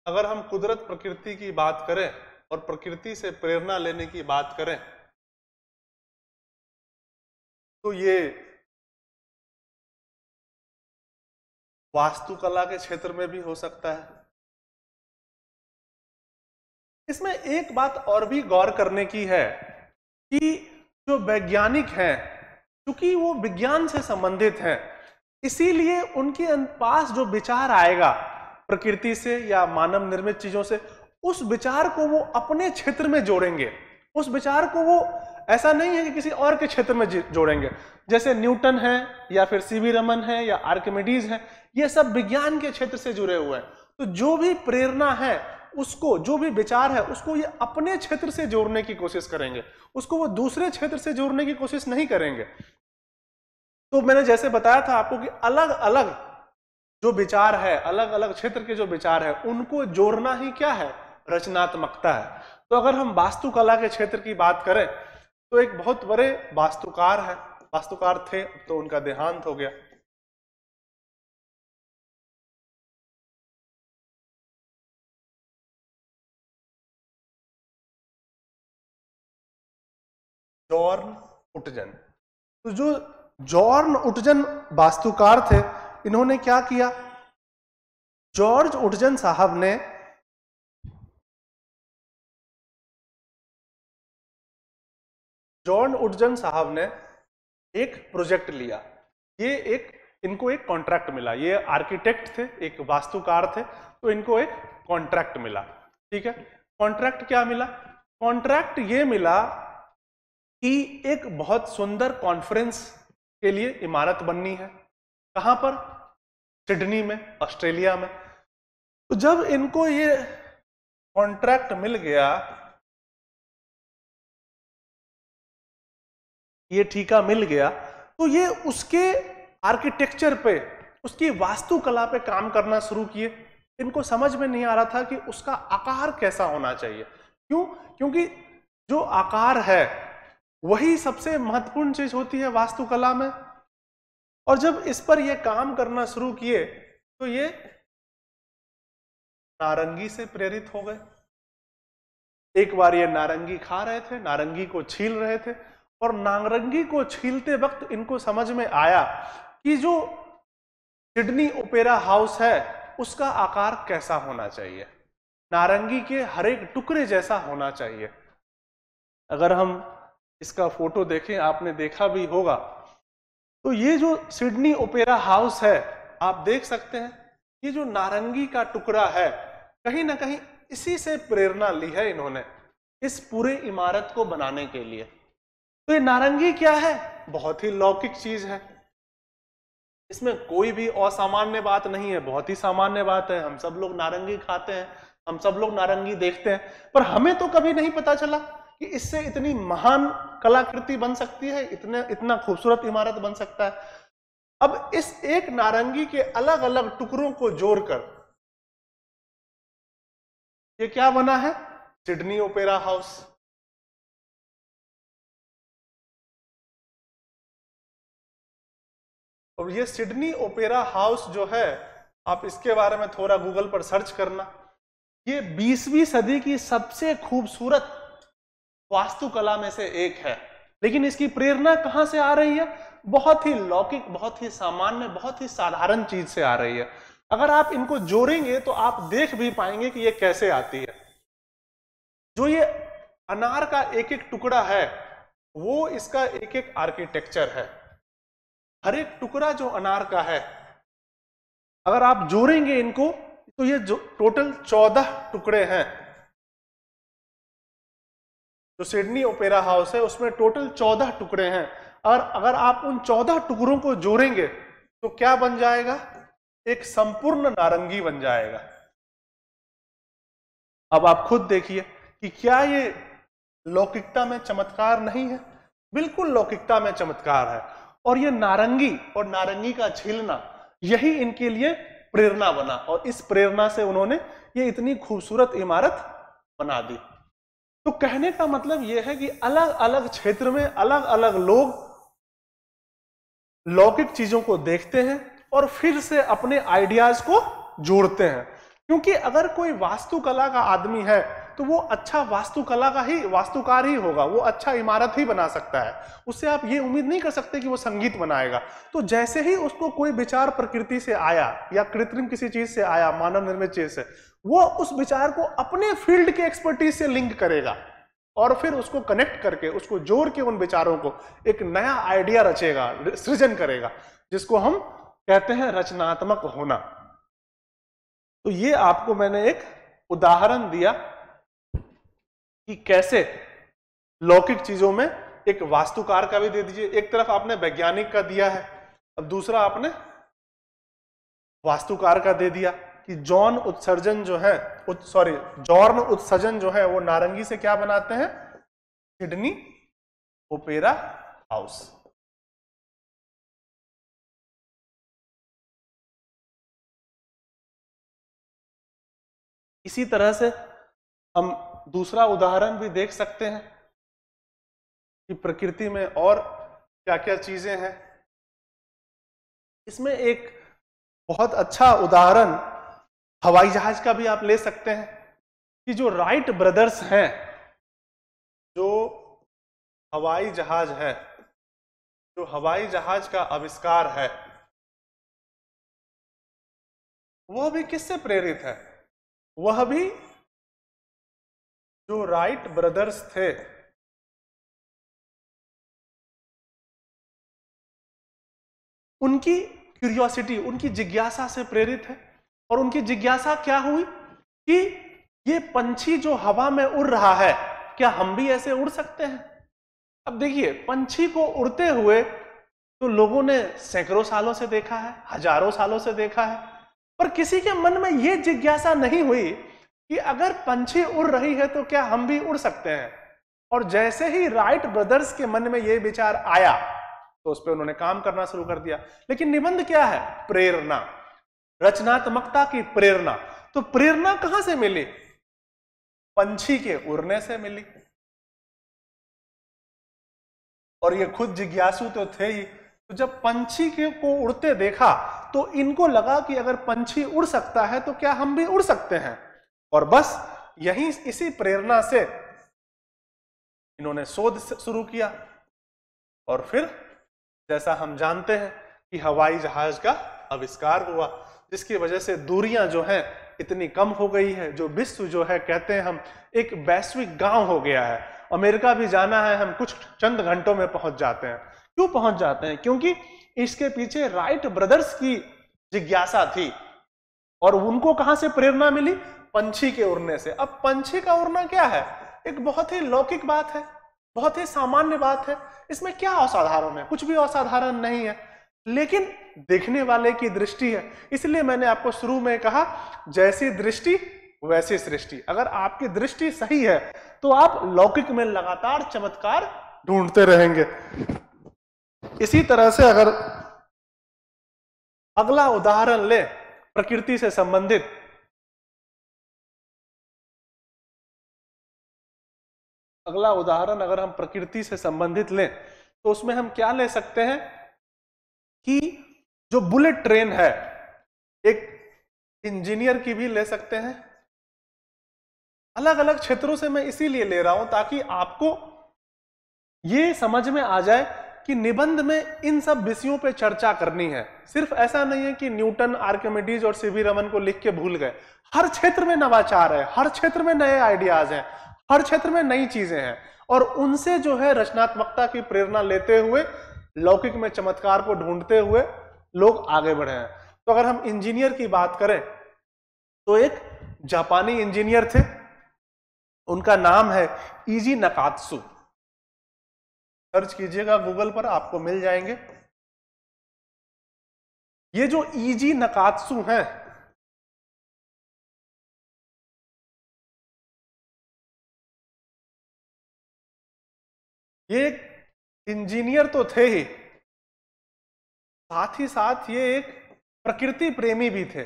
अगर हम कुदरत प्रकृति की बात करें और प्रकृति से प्रेरणा लेने की बात करें, तो ये वास्तुकला के क्षेत्र में भी हो सकता है। इसमें एक बात और भी गौर करने की है कि जो वैज्ञानिक हैं, क्योंकि वो विज्ञान से संबंधित हैं, इसीलिए उनके पास जो विचार आएगा प्रकृति से या मानव निर्मित चीजों से, उस विचार को वो अपने क्षेत्र में जोड़ेंगे। उस विचार को वो ऐसा नहीं है कि किसी और के क्षेत्र में जोड़ेंगे। जैसे न्यूटन है या फिर सीवी रमन है या आर्किमिडीज है, ये सब विज्ञान के क्षेत्र से जुड़े हुए हैं। तो जो भी प्रेरणा है उसको, जो भी विचार है उसको ये अपने क्षेत्र से जोड़ने की कोशिश करेंगे, उसको वो दूसरे क्षेत्र से जोड़ने की कोशिश नहीं करेंगे। तो मैंने जैसे बताया था आपको कि अलग अलग जो विचार है, अलग अलग क्षेत्र के जो विचार है, उनको जोड़ना ही क्या है, रचनात्मकता है। तो अगर हम वास्तुकला के क्षेत्र की बात करें तो एक बहुत बड़े वास्तुकार है, वास्तुकार थे, तो उनका देहांत हो गया। जॉर्न उटजन। तो जो जॉर्न उटजन वास्तुकार थे, इन्होंने क्या किया, जॉर्ज उटजन साहब ने जॉन उटजन साहब ने एक प्रोजेक्ट लिया। ये एक, इनको एक कॉन्ट्रैक्ट मिला, ये आर्किटेक्ट थे, एक वास्तुकार थे, तो इनको एक कॉन्ट्रैक्ट मिला। ठीक है, कॉन्ट्रैक्ट क्या मिला, कॉन्ट्रैक्ट ये मिला कि एक बहुत सुंदर कॉन्फ्रेंस के लिए इमारत बननी है। कहां पर, सिडनी में, ऑस्ट्रेलिया में। तो जब इनको ये कॉन्ट्रैक्ट मिल गया, ये ठेका मिल गया, तो ये उसके आर्किटेक्चर पे, उसकी वास्तुकला पे काम करना शुरू किए। इनको समझ में नहीं आ रहा था कि उसका आकार कैसा होना चाहिए। क्यों, क्योंकि जो आकार है वही सबसे महत्वपूर्ण चीज होती है वास्तुकला में। और जब इस पर ये काम करना शुरू किए तो ये नारंगी से प्रेरित हो गए। एक बार ये नारंगी खा रहे थे, नारंगी को छील रहे थे, और नारंगी को छीलते वक्त इनको समझ में आया कि जो सिडनी ओपेरा हाउस है उसका आकार कैसा होना चाहिए, नारंगी के हर एक टुकड़े जैसा होना चाहिए। अगर हम इसका फोटो देखें, आपने देखा भी होगा, तो ये जो सिडनी ओपेरा हाउस है, आप देख सकते हैं, ये जो नारंगी का टुकड़ा है, कहीं ना कहीं इसी से प्रेरणा ली है इन्होंने इस पूरे इमारत को बनाने के लिए। तो ये नारंगी क्या है, बहुत ही लौकिक चीज है, इसमें कोई भी असामान्य बात नहीं है, बहुत ही सामान्य बात है। हम सब लोग नारंगी खाते हैं, हम सब लोग नारंगी देखते हैं, पर हमें तो कभी नहीं पता चला कि इससे इतनी महान कलाकृति बन सकती है, इतना खूबसूरत इमारत बन सकता है। अब इस एक नारंगी के अलग अलग टुकड़ों को जोड़कर ये क्या बना है, सिडनी ओपेरा हाउस। और ये सिडनी ओपेरा हाउस जो है, आप इसके बारे में थोड़ा गूगल पर सर्च करना, ये 20वीं सदी की सबसे खूबसूरत वास्तुकला में से एक है। लेकिन इसकी प्रेरणा कहां से आ रही है, बहुत ही लौकिक, बहुत ही सामान्य, बहुत ही साधारण चीज से आ रही है। अगर आप इनको जोड़ेंगे तो आप देख भी पाएंगे कि ये कैसे आती है। जो ये अनार का एक एक टुकड़ा है, वो इसका एक एक आर्किटेक्चर है। हर एक टुकड़ा जो अनार का है, अगर आप जोड़ेंगे इनको तो ये जो टोटल 14 टुकड़े हैं। जो सिडनी ओपेरा हाउस है उसमें टोटल 14 टुकड़े हैं, और अगर आप उन 14 टुकड़ों को जोड़ेंगे तो क्या बन जाएगा, एक संपूर्ण नारंगी बन जाएगा। अब आप खुद देखिए कि क्या ये लौकिकता में चमत्कार नहीं है, बिल्कुल लौकिकता में चमत्कार है। और ये नारंगी और नारंगी का छीलना, यही इनके लिए प्रेरणा बना, और इस प्रेरणा से उन्होंने ये इतनी खूबसूरत इमारत बना दी। तो कहने का मतलब यह है कि अलग अलग क्षेत्र में अलग अलग लोग लौकिक चीजों को देखते हैं और फिर से अपने आइडियाज को जोड़ते हैं। क्योंकि अगर कोई वास्तुकला का आदमी है तो वो अच्छा वास्तुकला का ही वास्तुकार ही होगा, वो अच्छा इमारत ही बना सकता है। उससे आप ये उम्मीद नहीं कर सकते कि वो संगीत बनाएगा। तो जैसे ही उसको कोई विचार प्रकृति से आया या कृत्रिम किसी चीज से आया, मानव निर्मित चीज से, वो उस विचार को अपने फील्ड के एक्सपर्टीज से लिंक करेगा और फिर उसको कनेक्ट करके, उसको जोड़ के उन विचारों को एक नया आइडिया रचेगा, सृजन करेगा, जिसको हम कहते हैं रचनात्मक होना। तो ये आपको मैंने एक उदाहरण दिया कि कैसे लौकिक चीजों में एक वास्तुकार का भी दे दीजिए, एक तरफ आपने वैज्ञानिक का दिया है, अब दूसरा आपने वास्तुकार का दे दिया कि जौन उत्सर्जन जो है जॉर्न उत्सर्जन जो है वो नारंगी से क्या बनाते हैं, सिडनी ओपेरा हाउस। इसी तरह से हम दूसरा उदाहरण भी देख सकते हैं कि प्रकृति में और क्या क्या चीजें हैं। इसमें एक बहुत अच्छा उदाहरण हवाई जहाज का भी आप ले सकते हैं कि जो राइट ब्रदर्स हैं, जो हवाई जहाज है, जो हवाई जहाज का आविष्कार है, वह भी किससे प्रेरित है? वह भी जो राइट ब्रदर्स थे उनकी क्यूरियोसिटी, उनकी जिज्ञासा से प्रेरित है। और उनकी जिज्ञासा क्या हुई कि ये पंछी जो हवा में उड़ रहा है, क्या हम भी ऐसे उड़ सकते हैं? अब देखिए, पंछी को उड़ते हुए तो लोगों ने सैकड़ों सालों से देखा है, हजारों सालों से देखा है, पर किसी के मन में यह जिज्ञासा नहीं हुई कि अगर पंछी उड़ रही है तो क्या हम भी उड़ सकते हैं। और जैसे ही राइट ब्रदर्स के मन में यह विचार आया तो उस पर उन्होंने काम करना शुरू कर दिया। लेकिन निबंध क्या है? प्रेरणा, रचनात्मकता की प्रेरणा। तो प्रेरणा कहां से मिली? पंछी के उड़ने से मिली। और ये खुद जिज्ञासु तो थे ही, तो जब पंछी को उड़ते देखा तो इनको लगा कि अगर पंछी उड़ सकता है तो क्या हम भी उड़ सकते हैं। और बस यही इसी प्रेरणा से इन्होंने शोध शुरू किया। और फिर जैसा हम जानते हैं कि हवाई जहाज का आविष्कार हुआ, जिसकी वजह से दूरियां जो हैं इतनी कम हो गई है। जो विश्व जो है, कहते हैं हम, एक वैश्विक गांव हो गया है। अमेरिका भी जाना है, हम कुछ चंद घंटों में पहुंच जाते हैं। क्यों पहुंच जाते हैं? क्योंकि इसके पीछे राइट ब्रदर्स की जिज्ञासा थी। और उनको कहां से प्रेरणा मिली? पंछी के उड़ने से। अब पंछी का उड़ना क्या है? एक बहुत ही लौकिक बात है, बहुत ही सामान्य बात है। इसमें क्या असाधारण है? कुछ भी असाधारण नहीं है, लेकिन देखने वाले की दृष्टि है। इसलिए मैंने आपको शुरू में कहा, जैसी दृष्टि वैसी सृष्टि। अगर आपकी दृष्टि सही है तो आप लौकिक में लगातार चमत्कार ढूंढते रहेंगे। इसी तरह से अगर अगला उदाहरण ले प्रकृति से संबंधित, अगला उदाहरण अगर हम प्रकृति से संबंधित लें तो उसमें हम क्या ले सकते हैं कि जो बुलेट ट्रेन है, एक इंजीनियर की भी ले सकते हैं। अलग अलग क्षेत्रों से मैं इसीलिए ले रहा हूं ताकि आपको ये समझ में आ जाए कि निबंध में इन सब विषयों पे चर्चा करनी है। सिर्फ ऐसा नहीं है कि न्यूटन, आर्किमिडीज और सीवी रमन को लिख के भूल गए। हर क्षेत्र में नवाचार है, हर क्षेत्र में नए आइडियाज हैं, हर क्षेत्र में नई चीजें हैं। और उनसे जो है रचनात्मकता की प्रेरणा लेते हुए, लौकिक में चमत्कार को ढूंढते हुए लोग आगे बढ़े हैं। तो अगर हम इंजीनियर की बात करें तो एक जापानी इंजीनियर थे, उनका नाम है ईजी नकात्सु। सर्च कीजिएगा गूगल पर, आपको मिल जाएंगे। ये जो ईजी नकात्सु हैं, ये एक इंजीनियर तो थे ही, साथ ही साथ ये एक प्रकृति प्रेमी भी थे।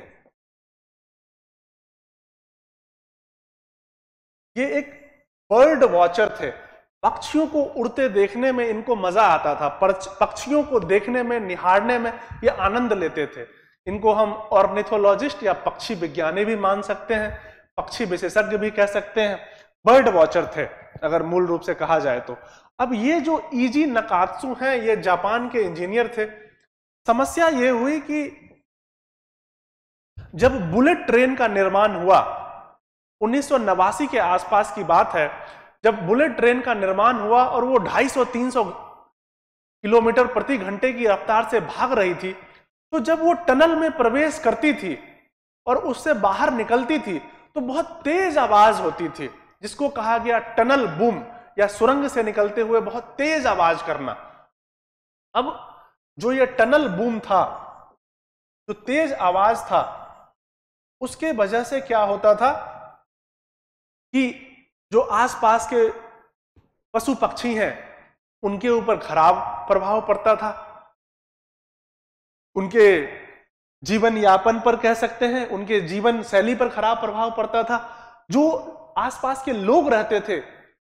ये एक बर्ड वॉचर थे। पक्षियों को उड़ते देखने में इनको मजा आता था। पक्षियों को देखने में, निहारने में ये आनंद लेते थे। इनको हम ऑर्निथोलॉजिस्ट या पक्षी विज्ञानी भी मान सकते हैं, पक्षी विशेषज्ञ भी कह सकते हैं। बर्ड वॉचर थे अगर मूल रूप से कहा जाए तो। अब ये जो ईजी नकात्सु हैं, ये जापान के इंजीनियर थे। समस्या ये हुई कि जब बुलेट ट्रेन का निर्माण हुआ, 1989 के आसपास की बात है, जब बुलेट ट्रेन का निर्माण हुआ और वो 250-300 किलोमीटर प्रति घंटे की रफ्तार से भाग रही थी, तो जब वो टनल में प्रवेश करती थी और उससे बाहर निकलती थी तो बहुत तेज आवाज होती थी, जिसको कहा गया टनल बूम, या सुरंग से निकलते हुए बहुत तेज आवाज करना। अब जो ये टनल बूम था, जो तेज आवाज था, उसके वजह से क्या होता था कि जो आसपास के पशु पक्षी हैं उनके ऊपर खराब प्रभाव पड़ता था, उनके जीवन यापन पर कह सकते हैं, उनके जीवन शैली पर खराब प्रभाव पड़ता था। जो आसपास के लोग रहते थे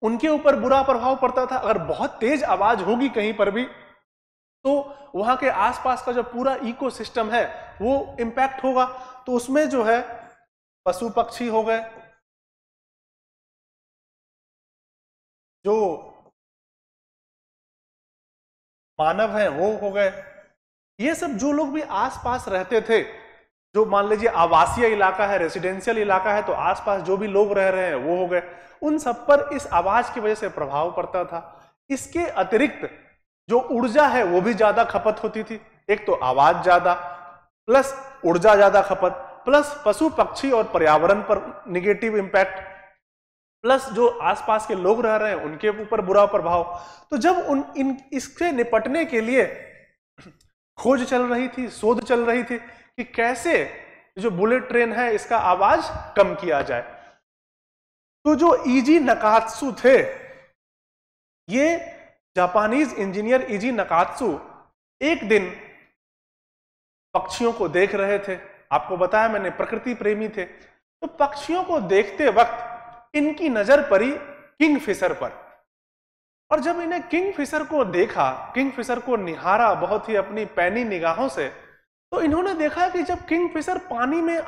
उनके ऊपर बुरा प्रभाव पड़ता था। अगर बहुत तेज आवाज होगी कहीं पर भी तो वहां के आसपास का जो पूरा इकोसिस्टम है वो इंपैक्ट होगा। तो उसमें जो है पशु पक्षी हो गए, जो मानव हैं वो हो गए, ये सब जो लोग भी आसपास रहते थे, जो मान लीजिए आवासीय इलाका है, रेसिडेंशियल इलाका है, तो आसपास जो भी लोग रह रहे हैं वो हो गए, उन सब पर इस आवाज की वजह से प्रभाव पड़ता था। इसके अतिरिक्त जो ऊर्जा है वो भी ज्यादा खपत होती थी। एक तो आवाज ज्यादा, प्लस ऊर्जा ज्यादा खपत, प्लस पशु पक्षी और पर्यावरण पर निगेटिव इंपैक्ट, प्लस जो आसपास के लोग रह रहे हैं उनके ऊपर बुरा प्रभाव। तो जब इससे निपटने के लिए खोज चल रही थी, शोध चल रही थी कि कैसे जो बुलेट ट्रेन है इसका आवाज कम किया जाए, तो जो ईजी नकात्सु थे, ये जापानीज इंजीनियर ईजी नकात्सु एक दिन पक्षियों को देख रहे थे। आपको बताया मैंने प्रकृति प्रेमी थे। तो पक्षियों को देखते वक्त इनकी नजर पड़ी किंगफिशर पर, और जब इन्हें किंगफिशर को देखा, किंगफिशर को निहारा बहुत ही अपनी पैनी निगाहों से, तो इन्होंने देखा कि जब किंगफिशर पानी में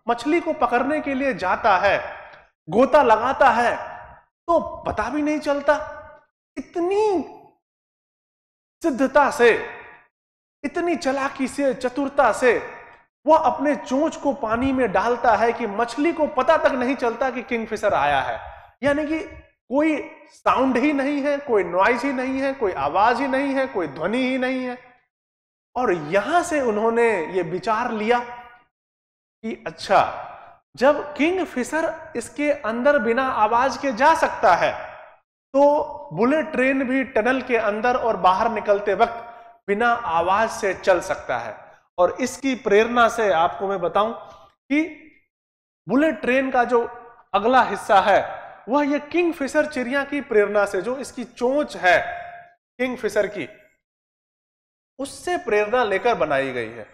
मछली को पकड़ने के लिए जाता है, गोता लगाता है, तो पता भी नहीं चलता। इतनी सिद्धता से, इतनी चालाकी से, चतुरता से वह अपने चोंच को पानी में डालता है कि मछली को पता तक नहीं चलता कि किंगफिशर आया है। यानी कि कोई साउंड ही नहीं है, कोई नॉइज ही नहीं है, कोई आवाज ही नहीं है, कोई ध्वनि ही नहीं है। और यहां से उन्होंने ये विचार लिया कि अच्छा, जब किंगफिशर इसके अंदर बिना आवाज के जा सकता है, तो बुलेट ट्रेन भी टनल के अंदर और बाहर निकलते वक्त बिना आवाज से चल सकता है। और इसकी प्रेरणा से आपको मैं बताऊं कि बुलेट ट्रेन का जो अगला हिस्सा है वह ये किंगफिशर चिड़िया की प्रेरणा से, जो इसकी चोंच है किंगफिशर की, उससे प्रेरणा लेकर बनाई गई है।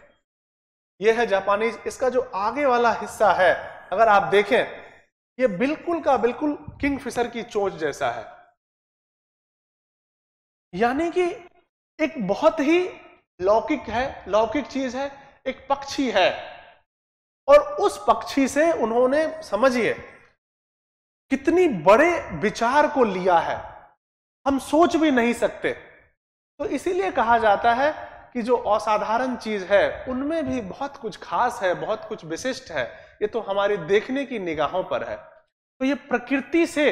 यह है जापानीज। इसका जो आगे वाला हिस्सा है अगर आप देखें, यह बिल्कुल का बिल्कुल किंगफिशर की चोंच जैसा है। यानी कि एक बहुत ही लौकिक है, लौकिक चीज है, एक पक्षी है, और उस पक्षी से उन्होंने, समझिए कितनी बड़े विचार को लिया है, हम सोच भी नहीं सकते। तो इसीलिए कहा जाता है कि जो असाधारण चीज है उनमें भी बहुत कुछ खास है, बहुत कुछ विशिष्ट है। ये तो हमारी देखने की निगाहों पर है। तो ये प्रकृति से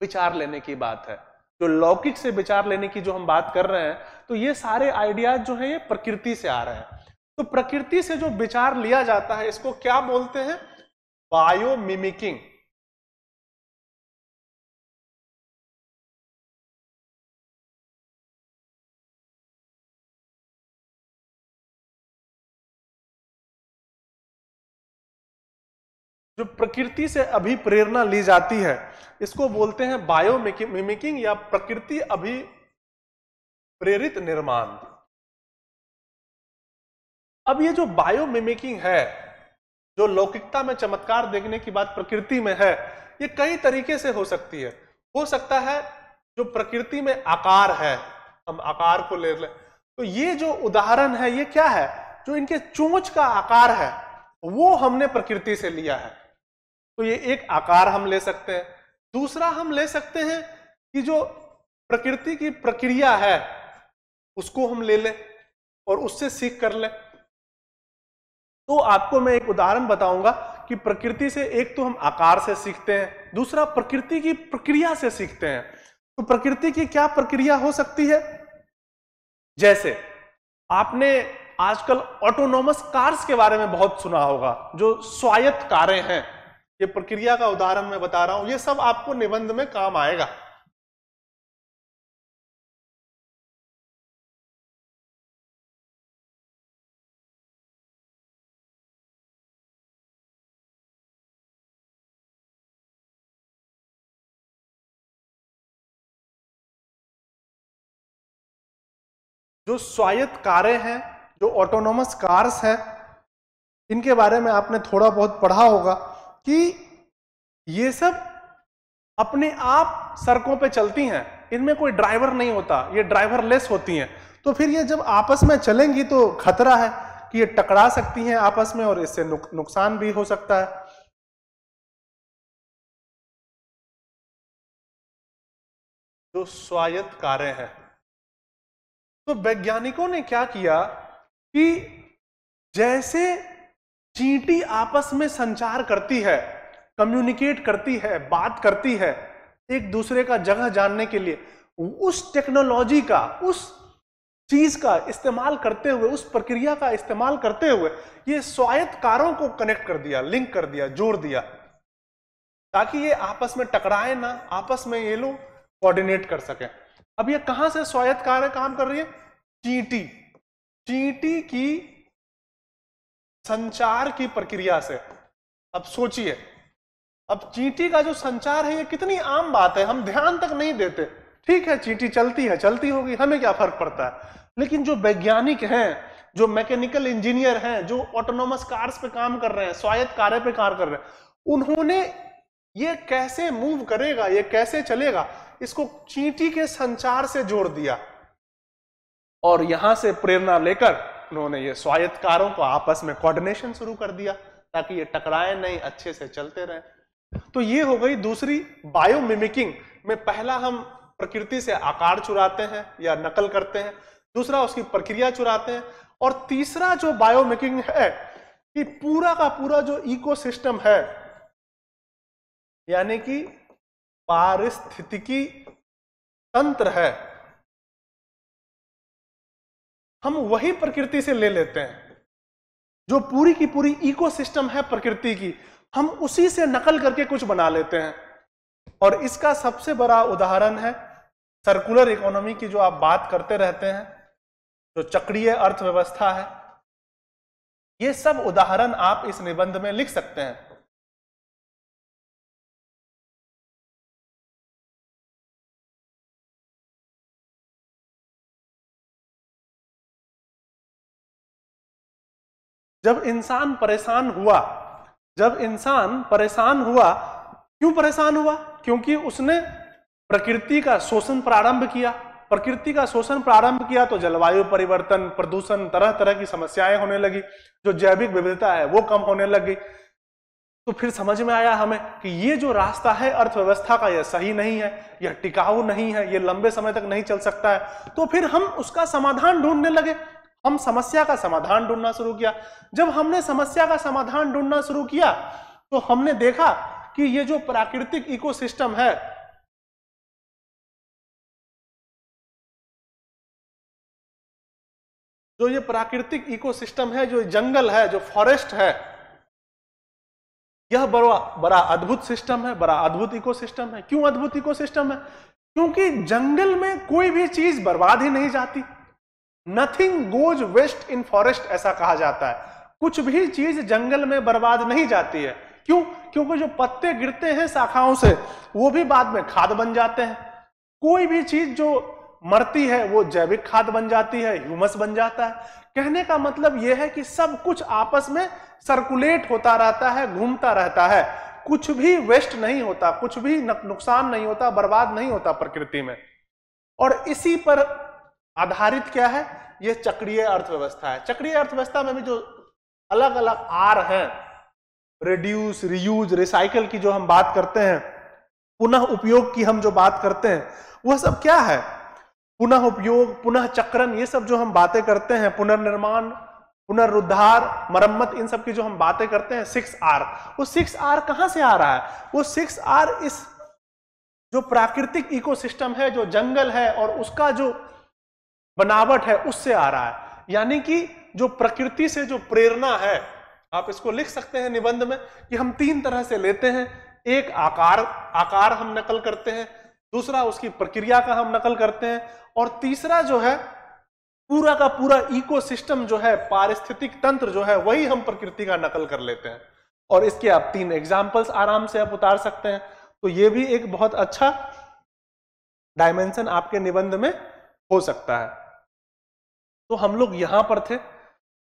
विचार लेने की बात है, जो लौकिक से विचार लेने की जो हम बात कर रहे हैं, तो ये सारे आइडियाज जो है ये प्रकृति से आ रहे हैं। तो प्रकृति से जो विचार लिया जाता है इसको क्या बोलते हैं? बायोमिमिकिंग। जो प्रकृति से अभी प्रेरणा ली जाती है इसको बोलते हैं बायोमिमिकिंग या प्रकृति अभिप्रेरित निर्माण। अब ये जो बायोमिमिकिंग है, जो लौकिकता में चमत्कार देखने की बात प्रकृति में है, ये कई तरीके से हो सकती है। हो सकता है जो प्रकृति में आकार है, हम आकार को ले लें, तो ये जो उदाहरण है ये क्या है, जो इनके चोंच का आकार है वो हमने प्रकृति से लिया है। तो ये एक आकार हम ले सकते हैं। दूसरा हम ले सकते हैं कि जो प्रकृति की प्रक्रिया है उसको हम ले लें और उससे सीख कर लें। तो आपको मैं एक उदाहरण बताऊंगा कि प्रकृति से एक तो हम आकार से सीखते हैं, दूसरा प्रकृति की प्रक्रिया से सीखते हैं। तो प्रकृति की क्या प्रक्रिया हो सकती है? जैसे आपने आजकल ऑटोनोमस कार्स के बारे में बहुत सुना होगा, जो स्वायत्त कारें हैं। ये प्रक्रिया का उदाहरण मैं बता रहा हूं, ये सब आपको निबंध में काम आएगा। जो स्वायत्त कारें हैं, जो ऑटोनोमस कार्स हैं, इनके बारे में आपने थोड़ा बहुत पढ़ा होगा कि ये सब अपने आप सड़कों पे चलती हैं, इनमें कोई ड्राइवर नहीं होता, ये ड्राइवरलेस होती हैं। तो फिर ये जब आपस में चलेंगी तो खतरा है कि ये टकरा सकती हैं आपस में और इससे नुकसान भी हो सकता है। जो स्वायत्त कारें हैं, तो वैज्ञानिकों ने क्या किया कि जैसे चींटी आपस में संचार करती है, कम्युनिकेट करती है, बात करती है एक दूसरे का जगह जानने के लिए, उस टेक्नोलॉजी का, उस चीज का इस्तेमाल करते हुए, उस प्रक्रिया का इस्तेमाल करते हुए ये स्वायत्त कारों को कनेक्ट कर दिया, लिंक कर दिया, जोड़ दिया, ताकि ये आपस में टकराए ना, आपस में ये लोग कोऑर्डिनेट कर सकें। अब ये कहां से स्वायत्त कारें काम कर रही है? चींटी, चींटी की संचार की प्रक्रिया से। अब सोचिए, अब चींटी का जो संचार है ये कितनी आम बात है, हम ध्यान तक नहीं देते। ठीक है, चींटी चलती है, चलती होगी, हमें क्या फर्क पड़ता है। लेकिन जो वैज्ञानिक हैं, जो मैकेनिकल इंजीनियर हैं, जो ऑटोनोमस कार्स पे काम कर रहे हैं, स्वायत्त कारें पे काम कर रहे हैं, उन्होंने ये कैसे मूव करेगा, ये कैसे चलेगा, इसको चींटी के संचार से जोड़ दिया और यहां से प्रेरणा लेकर उन्होंने ये स्वायत्त कारों को आपस में कोऑर्डिनेशन शुरू कर दिया ताकि ये टकराए नहीं, अच्छे से चलते रहे। तो ये हो गई दूसरी बायोमिमिकिंग में। पहला हम प्रकृति से आकार चुराते हैं या नकल करते हैं, दूसरा उसकी प्रक्रिया चुराते हैं, और तीसरा जो बायोमिमिकिंग है कि पूरा का पूरा जो इकोसिस्टम है, यानी कि पारिस्थितिकी तंत्र है, हम वही प्रकृति से ले लेते हैं। जो पूरी की पूरी इकोसिस्टम है प्रकृति की, हम उसी से नकल करके कुछ बना लेते हैं। और इसका सबसे बड़ा उदाहरण है सर्कुलर इकोनॉमी की, जो आप बात करते रहते हैं, जो चक्रीय अर्थव्यवस्था है। ये सब उदाहरण आप इस निबंध में लिख सकते हैं। जब इंसान परेशान हुआ, जब इंसान परेशान हुआ, क्यों परेशान हुआ? क्योंकि उसने प्रकृति का शोषण प्रारंभ किया। प्रकृति का शोषण प्रारंभ किया तो जलवायु परिवर्तन, प्रदूषण, तरह तरह की समस्याएं होने लगी, जो जैविक विविधता है वो कम होने लगी। तो फिर समझ में आया हमें कि ये जो रास्ता है अर्थव्यवस्था का, यह सही नहीं है, यह टिकाऊ नहीं है, यह लंबे समय तक नहीं चल सकता है। तो फिर हम उसका समाधान ढूंढने लगे, हम समस्या का समाधान ढूंढना शुरू किया। जब हमने समस्या का समाधान ढूंढना शुरू किया तो हमने देखा कि ये जो प्राकृतिक इकोसिस्टम है, जो ये प्राकृतिक इकोसिस्टम है, जो जंगल है, जो फॉरेस्ट है, यह बड़ा अद्भुत सिस्टम है, बड़ा अद्भुत इकोसिस्टम है। क्यों अद्भुत इकोसिस्टम है? क्योंकि जंगल में कोई भी चीज बर्बाद ही नहीं जाती। Nothing goes waste in forest, ऐसा कहा जाता है। कुछ भी चीज जंगल में बर्बाद नहीं जाती है। क्यों? क्योंकि जो पत्ते गिरते हैं शाखाओं से, वो भी बाद में खाद बन जाते हैं। कोई भी चीज जो मरती है वो जैविक खाद बन जाती है, ह्यूमस बन जाता है। कहने का मतलब यह है कि सब कुछ आपस में सर्कुलेट होता रहता है, घूमता रहता है, कुछ भी वेस्ट नहीं होता, कुछ भी नुकसान नहीं होता, बर्बाद नहीं होता प्रकृति में। और इसी पर आधारित क्या है? ये चक्रीय अर्थव्यवस्था है। चक्रीय अर्थव्यवस्था में भी जो अलग अलग आर हैं, रिड्यूस, रियूज, रिसाइकल की जो हम बात करते हैं, पुनः उपयोग की हम जो बात करते हैं, वह सब क्या है? पुनः उपयोग, पुनः चक्रण, ये सब जो हम बातें करते हैं, पुनर्निर्माण, पुनरुद्धार, मरम्मत, इन सब की जो हम बातें करते हैं, 6R, वो 6R कहां से आ रहा है? वो 6R इस जो प्राकृतिक इकोसिस्टम है, जो जंगल है और उसका जो बनावट है, उससे आ रहा है। यानी कि जो प्रकृति से जो प्रेरणा है, आप इसको लिख सकते हैं निबंध में कि हम 3 तरह से लेते हैं। एक आकार हम नकल करते हैं, दूसरा उसकी प्रक्रिया का हम नकल करते हैं, और तीसरा जो है पूरा का पूरा इकोसिस्टम जो है, पारिस्थितिक तंत्र जो है, वही हम प्रकृति का नकल कर लेते हैं। और इसके आप 3 एग्जाम्पल्स आराम से आप उतार सकते हैं। तो ये भी एक बहुत अच्छा डायमेंशन आपके निबंध में हो सकता है। तो हम लोग यहां पर थे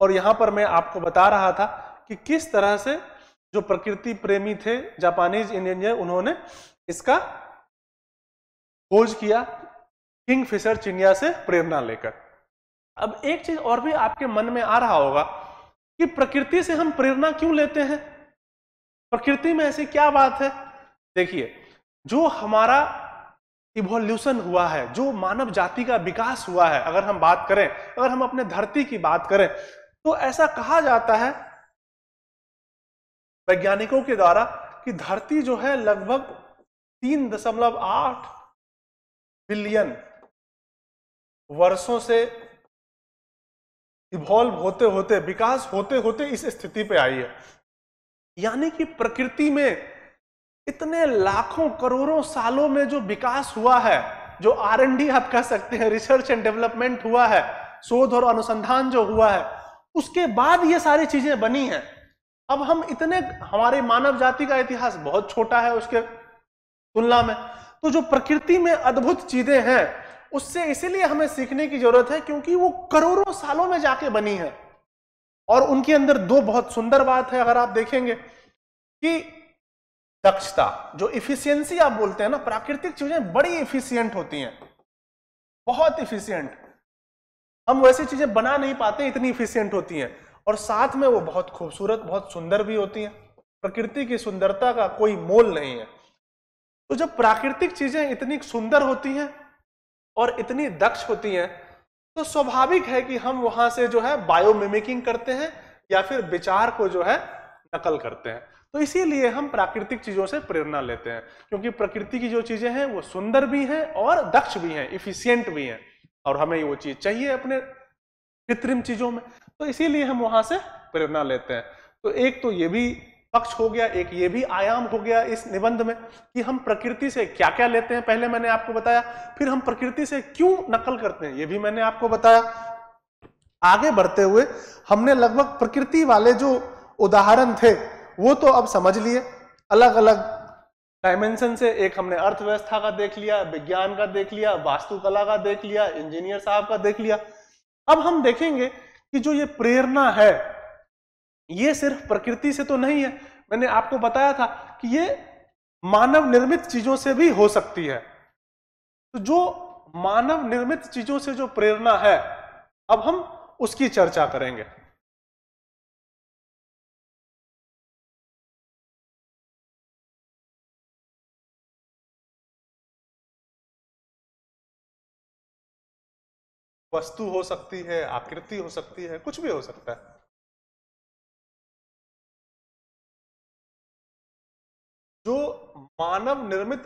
और यहां पर मैं आपको बता रहा था कि किस तरह से जो प्रकृति प्रेमी थे जापानीज इंजीनियर, उन्होंने इसका खोज किया किंगफिशर चिड़िया से प्रेरणा लेकर। अब एक चीज और भी आपके मन में आ रहा होगा कि प्रकृति से हम प्रेरणा क्यों लेते हैं, प्रकृति में ऐसी क्या बात है। देखिए, जो हमारा इवोल्यूशन हुआ है, जो मानव जाति का विकास हुआ है, अगर हम बात करें, अगर हम अपने धरती की बात करें, तो ऐसा कहा जाता है वैज्ञानिकों के द्वारा कि धरती जो है लगभग 3.8 बिलियन वर्षों से इवॉल्व होते होते, विकास होते होते इस स्थिति पे आई है। यानी कि प्रकृति में इतने लाखों करोड़ों सालों में जो विकास हुआ है, जो R&D आप कह सकते हैं, रिसर्च एंड डेवलपमेंट हुआ है, शोध और अनुसंधान जो हुआ है, उसके बाद ये सारी चीजें बनी हैं। अब हम इतने, हमारे मानव जाति का इतिहास बहुत छोटा है उसके तुलना में, तो जो प्रकृति में अद्भुत चीजें हैं उससे इसीलिए हमें सीखने की जरूरत है क्योंकि वो करोड़ों सालों में जाके बनी है। और उनके अंदर दो बहुत सुंदर बात है, अगर आप देखेंगे कि दक्षता, जो इफिशियंसी आप बोलते हैं ना, प्राकृतिक चीजें बड़ी इफिशियंट होती हैं, बहुत इफिशियंट। हम वैसी चीजें बना नहीं पाते, इतनी इफिशियंट होती हैं, और साथ में वो बहुत खूबसूरत, बहुत सुंदर भी होती हैं। प्रकृति की सुंदरता का कोई मोल नहीं है। तो जब प्राकृतिक चीजें इतनी सुंदर होती हैं और इतनी दक्ष होती हैं, तो स्वाभाविक है कि हम वहां से जो है बायोमिमिकिंग करते हैं या फिर विचार को जो है नकल करते हैं। तो इसीलिए हम प्राकृतिक चीजों से प्रेरणा लेते हैं, क्योंकि प्रकृति की जो चीजें हैं वो सुंदर भी हैं और दक्ष भी हैं, इफिशियंट भी हैं, और हमें वो चीज चाहिए अपने कृत्रिम चीजों में, तो इसीलिए हम वहां से प्रेरणा लेते हैं। तो एक तो ये भी पक्ष हो गया, एक ये भी आयाम हो गया इस निबंध में कि हम प्रकृति से क्या क्या लेते हैं, पहले मैंने आपको बताया। फिर हम प्रकृति से क्यों नकल करते हैं, ये भी मैंने आपको बताया। आगे बढ़ते हुए हमने लगभग प्रकृति वाले जो उदाहरण थे वो तो अब समझ लिए, अलग अलग डायमेंशन से। एक हमने अर्थव्यवस्था का देख लिया, विज्ञान का देख लिया, वास्तुकला का देख लिया, इंजीनियर साहब का देख लिया। अब हम देखेंगे कि जो ये प्रेरणा है ये सिर्फ प्रकृति से तो नहीं है। मैंने आपको बताया था कि ये मानव निर्मित चीजों से भी हो सकती है। तो जो मानव निर्मित चीजों से जो प्रेरणा है, अब हम उसकी चर्चा करेंगे। वस्तु हो सकती है, आकृति हो सकती है, कुछ भी हो सकता है। जो मानव निर्मित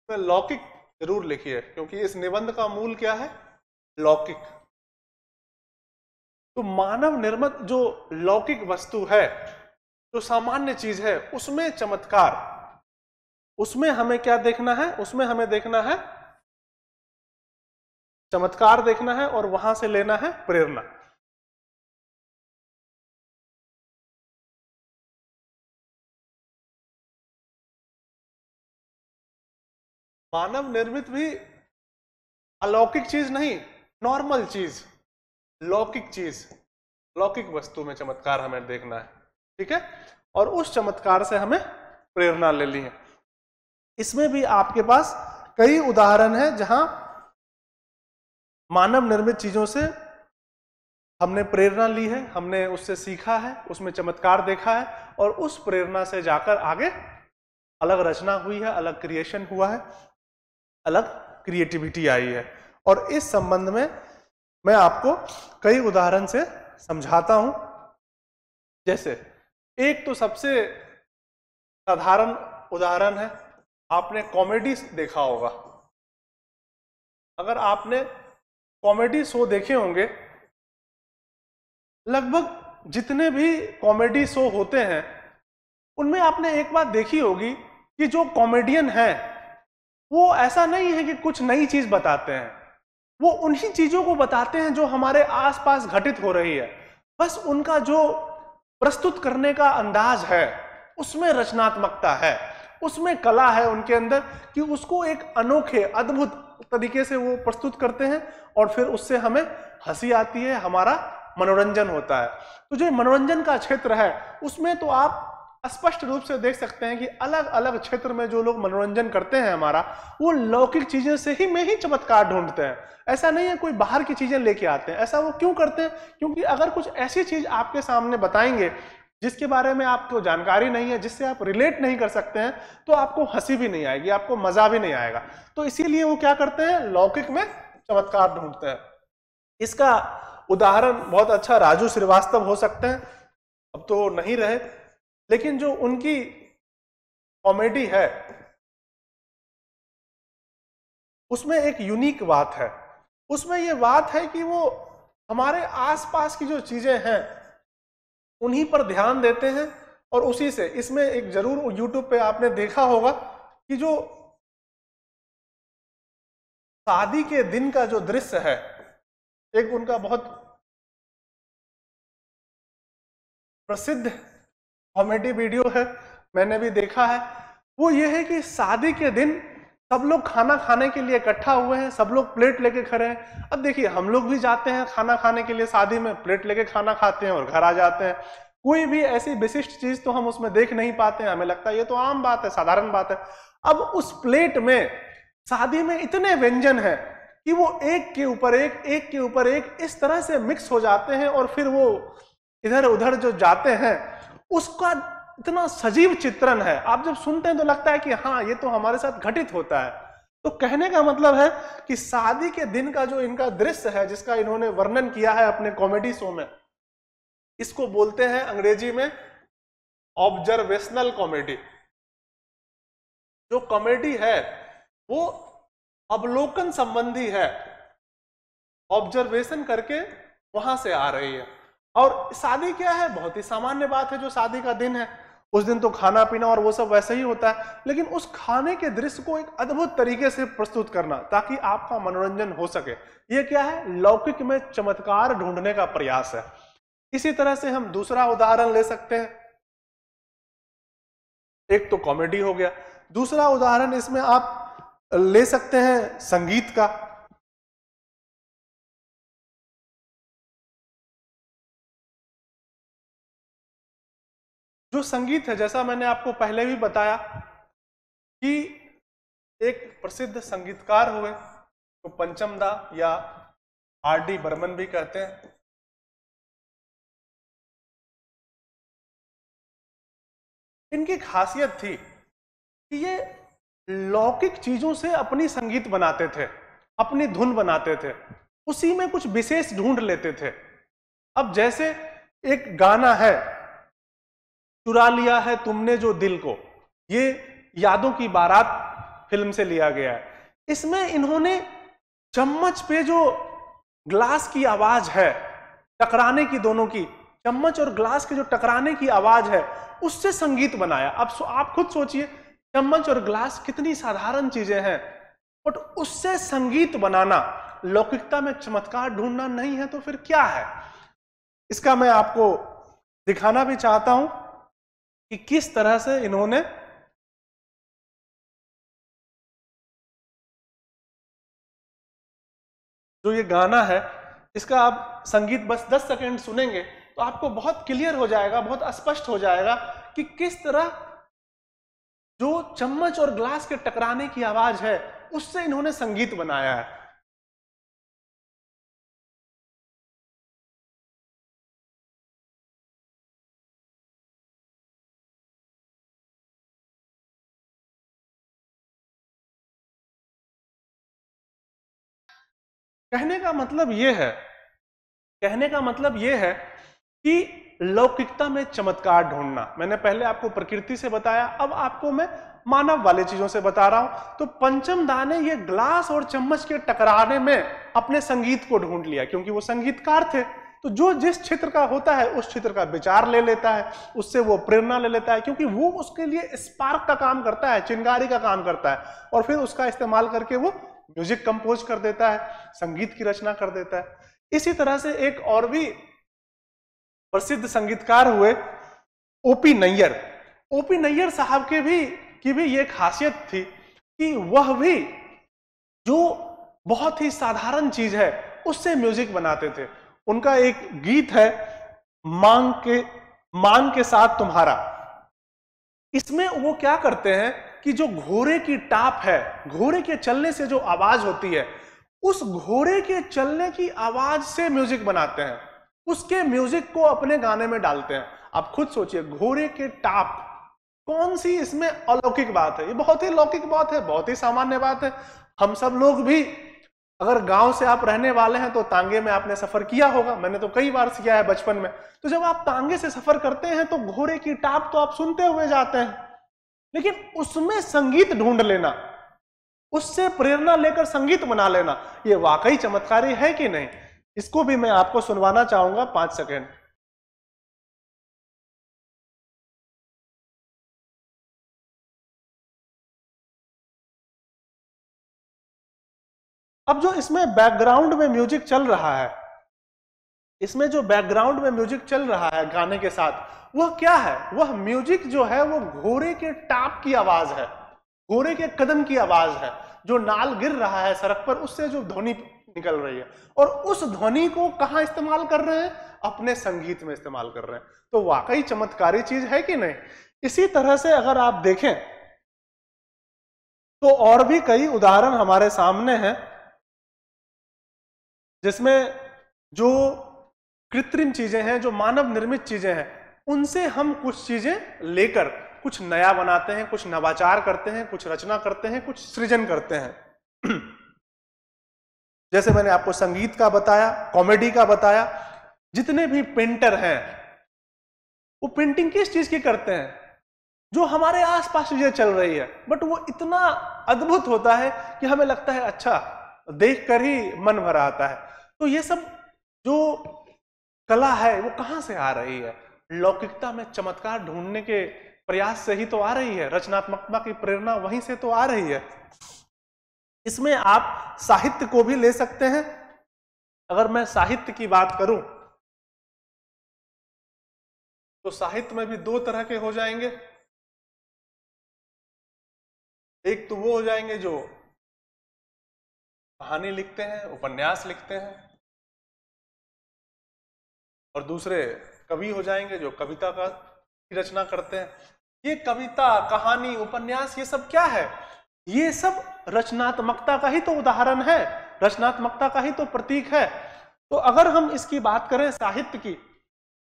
में लौकिक जरूर लिखिए, क्योंकि इस निबंध का मूल क्या है, लौकिक। तो मानव निर्मित जो लौकिक वस्तु है, जो सामान्य चीज है, उसमें चमत्कार, उसमें हमें क्या देखना है, उसमें हमें देखना है चमत्कार देखना है, और वहां से लेना है प्रेरणा। मानव निर्मित भी अलौकिक चीज नहीं, नॉर्मल चीज, लौकिक चीज, लौकिक वस्तु में चमत्कार हमें देखना है, ठीक है। और उस चमत्कार से हमें प्रेरणा ले ली है। इसमें भी आपके पास कई उदाहरण हैं जहां मानव निर्मित चीजों से हमने प्रेरणा ली है, हमने उससे सीखा है, उसमें चमत्कार देखा है, और उस प्रेरणा से जाकर आगे अलग रचना हुई है, अलग क्रिएशन हुआ है, अलग क्रिएटिविटी आई है। और इस संबंध में मैं आपको कई उदाहरण से समझाता हूं। जैसे एक तो सबसे साधारण उदाहरण है, आपने कॉमेडी देखा होगा। अगर आपने कॉमेडी शो देखे होंगे, लगभग जितने भी कॉमेडी शो होते हैं उनमें आपने एक बात देखी होगी कि जो कॉमेडियन है वो ऐसा नहीं है कि कुछ नई चीज बताते हैं, वो उन्हीं चीजों को बताते हैं जो हमारे आसपास घटित हो रही है। बस उनका जो प्रस्तुत करने का अंदाज है उसमें रचनात्मकता है, उसमें कला है उनके अंदर, कि उसको एक अनोखे, अद्भुत, तरीके से वो प्रस्तुत करते हैं और फिर उससे हमें हंसी आती है, हमारा मनोरंजन होता है। तो जो मनोरंजन का क्षेत्र है उसमें तो आप स्पष्ट रूप से देख सकते हैं कि अलग अलग क्षेत्र में जो लोग मनोरंजन करते हैं हमारा, वो लौकिक चीजें से ही में ही चमत्कार ढूंढते हैं। ऐसा नहीं है कोई बाहर की चीजें लेके आते हैं। ऐसा वो क्यों करते हैं? क्योंकि अगर कुछ ऐसी चीज आपके सामने बताएंगे जिसके बारे में आपको जानकारी नहीं है, जिससे आप रिलेट नहीं कर सकते हैं, तो आपको हंसी भी नहीं आएगी, आपको मजा भी नहीं आएगा। तो इसीलिए वो क्या करते हैं, लौकिक में चमत्कार ढूंढते हैं। इसका उदाहरण बहुत अच्छा राजू श्रीवास्तव हो सकते हैं, अब तो नहीं रहे, लेकिन जो उनकी कॉमेडी है उसमें एक यूनिक बात है। उसमें ये बात है कि वो हमारे आसपास की जो चीजें हैं उन्हीं पर ध्यान देते हैं और उसी से, इसमें एक जरूर यूट्यूब पे आपने देखा होगा कि जो शादी के दिन का जो दृश्य है, एक उनका बहुत प्रसिद्ध कॉमेडी वीडियो है, मैंने भी देखा है। वो ये है कि शादी के दिन सब लोग खाना खाने के लिए इकट्ठा हुए हैं, सब लोग प्लेट लेके खड़े हैं। अब देखिए, हम लोग भी जाते हैं खाना खाने के लिए शादी में, प्लेट लेके खाना खाते हैं और घर आ जाते हैं। कोई भी ऐसी विशिष्ट चीज तो हम उसमें देख नहीं पाते हैं, हमें लगता है ये तो आम बात है, साधारण बात है। अब उस प्लेट में शादी में इतने व्यंजन हैं कि वो एक के ऊपर एक, एक के ऊपर एक इस तरह से मिक्स हो जाते हैं और फिर वो इधर उधर जो जाते हैं उसका इतना सजीव चित्रण है। आप जब सुनते हैं तो लगता है कि हाँ, ये तो हमारे साथ घटित होता है। तो कहने का मतलब है कि शादी के दिन का जो इनका दृश्य है, जिसका इन्होंने वर्णन किया है अपने कॉमेडी शो में, इसको बोलते हैं अंग्रेजी में ऑब्जर्वेशनल कॉमेडी। जो कॉमेडी है वो अवलोकन संबंधी है, ऑब्जर्वेशन करके वहां से आ रही है। और शादी क्या है, बहुत ही सामान्य बात है। जो शादी का दिन है उस दिन तो खाना पीना और वो सब वैसे ही होता है, लेकिन उस खाने के दृश्य को एक अद्भुत तरीके से प्रस्तुत करना ताकि आपका मनोरंजन हो सके, ये क्या है, लौकिक में चमत्कार ढूंढने का प्रयास है। इसी तरह से हम दूसरा उदाहरण ले सकते हैं। एक तो कॉमेडी हो गया, दूसरा उदाहरण इसमें आप ले सकते हैं संगीत का। जो संगीत है, जैसा मैंने आपको पहले भी बताया कि एक प्रसिद्ध संगीतकार हुए तो पंचम दा या आर.डी. बर्मन भी कहते हैं। इनकी खासियत थी कि ये लौकिक चीजों से अपनी संगीत बनाते थे, अपनी धुन बनाते थे, उसी में कुछ विशेष ढूंढ लेते थे। अब जैसे एक गाना है, चुरा लिया है तुमने जो दिल को, ये यादों की बारात फिल्म से लिया गया है। इसमें इन्होंने चम्मच पे जो ग्लास की आवाज है टकराने की, दोनों की, चम्मच और ग्लास के जो टकराने की आवाज है उससे संगीत बनाया। अब आप खुद सोचिए, चम्मच और ग्लास कितनी साधारण चीजें हैं, बट उससे संगीत बनाना लौकिकता में चमत्कार ढूंढना नहीं है तो फिर क्या है? इसका मैं आपको दिखाना भी चाहता हूं कि किस तरह से इन्होंने जो ये गाना है इसका आप संगीत बस 10 सेकंड सुनेंगे तो आपको बहुत क्लियर हो जाएगा, बहुत स्पष्ट हो जाएगा कि किस तरह जो चम्मच और ग्लास के टकराने की आवाज है उससे इन्होंने संगीत बनाया है। कहने का मतलब यह है, कहने का मतलब यह है कि लौकिकता में चमत्कार ढूंढना। मैंने पहले आपको प्रकृति से बताया, अब आपको मैं मानव वाले चीजों से बता रहा हूं। तो पंचम दा ने ये ग्लास और चम्मच के टकराने में अपने संगीत को ढूंढ लिया, क्योंकि वो संगीतकार थे। तो जो जिस क्षेत्र का होता है उस क्षेत्र का विचार ले लेता है, उससे वो प्रेरणा ले लेता है, क्योंकि वो उसके लिए स्पार्क का काम करता है, चिंगारी का काम करता है, और फिर उसका इस्तेमाल करके वो म्यूजिक कंपोज कर देता है, संगीत की रचना कर देता है। इसी तरह से एक और भी प्रसिद्ध संगीतकार हुए ओपी नैयर। ओपी नैयर साहब की भी ये खासियत थी कि वह भी जो बहुत ही साधारण चीज है उससे म्यूजिक बनाते थे। उनका एक गीत है मांग के साथ तुम्हारा। इसमें वो क्या करते हैं कि जो घोड़े की टाप है, घोड़े के चलने से जो आवाज होती है, उस घोड़े के चलने की आवाज से म्यूजिक बनाते हैं, उसके म्यूजिक को अपने गाने में डालते हैं। आप खुद सोचिए, घोड़े के टाप, कौन सी इसमें अलौकिक बात है? ये बहुत ही लौकिक बात है, बहुत ही सामान्य बात है। हम सब लोग भी, अगर गांव से आप रहने वाले हैं तो तांगे में आपने सफर किया होगा, मैंने तो कई बार किया है बचपन में। तो जब आप तांगे से सफर करते हैं तो घोड़े की टाप तो आप सुनते हुए जाते हैं, लेकिन उसमें संगीत ढूंढ लेना, उससे प्रेरणा लेकर संगीत बना लेना, ये वाकई चमत्कारी है कि नहीं? इसको भी मैं आपको सुनवाना चाहूंगा 5 सेकेंड। अब जो इसमें बैकग्राउंड में म्यूजिक चल रहा है, इसमें जो बैकग्राउंड में म्यूजिक चल रहा है गाने के साथ, वह क्या है? वह म्यूजिक जो है वो घोड़े के टाप की आवाज है, घोड़े के कदम की आवाज है, जो नाल गिर रहा है सड़क पर, उससे जो ध्वनि निकल रही है, और उस ध्वनि को कहां इस्तेमाल कर रहे हैं? अपने संगीत में इस्तेमाल कर रहे हैं। तो वाकई चमत्कारी चीज है कि नहीं? इसी तरह से अगर आप देखें तो और भी कई उदाहरण हमारे सामने हैं, जिसमें जो कृत्रिम चीजें हैं, जो मानव निर्मित चीजें हैं, उनसे हम कुछ चीजें लेकर कुछ नया बनाते हैं, कुछ नवाचार करते हैं, कुछ रचना करते हैं, कुछ सृजन करते हैं। जैसे मैंने आपको संगीत का बताया, कॉमेडी का बताया। जितने भी पेंटर हैं वो पेंटिंग किस चीज की करते हैं? जो हमारे आसपास चीजें चल रही है, बट वो इतना अद्भुत होता है कि हमें लगता है अच्छा, देखकर ही मन भर आता है। तो ये सब जो कला है वो कहां से आ रही है? लौकिकता में चमत्कार ढूंढने के प्रयास से ही तो आ रही है, रचनात्मकता की प्रेरणा वहीं से तो आ रही है। इसमें आप साहित्य को भी ले सकते हैं। अगर मैं साहित्य की बात करूं तो साहित्य में भी 2 तरह के हो जाएंगे। एक तो वो हो जाएंगे जो कहानी लिखते हैं, उपन्यास लिखते हैं, और दूसरे कवि हो जाएंगे जो कविता का रचना करते हैं। ये कविता, कहानी, उपन्यास, ये सब क्या है? ये सब रचनात्मकता का ही तो उदाहरण है, रचनात्मकता का ही तो प्रतीक है। तो अगर हम इसकी बात करें साहित्य की,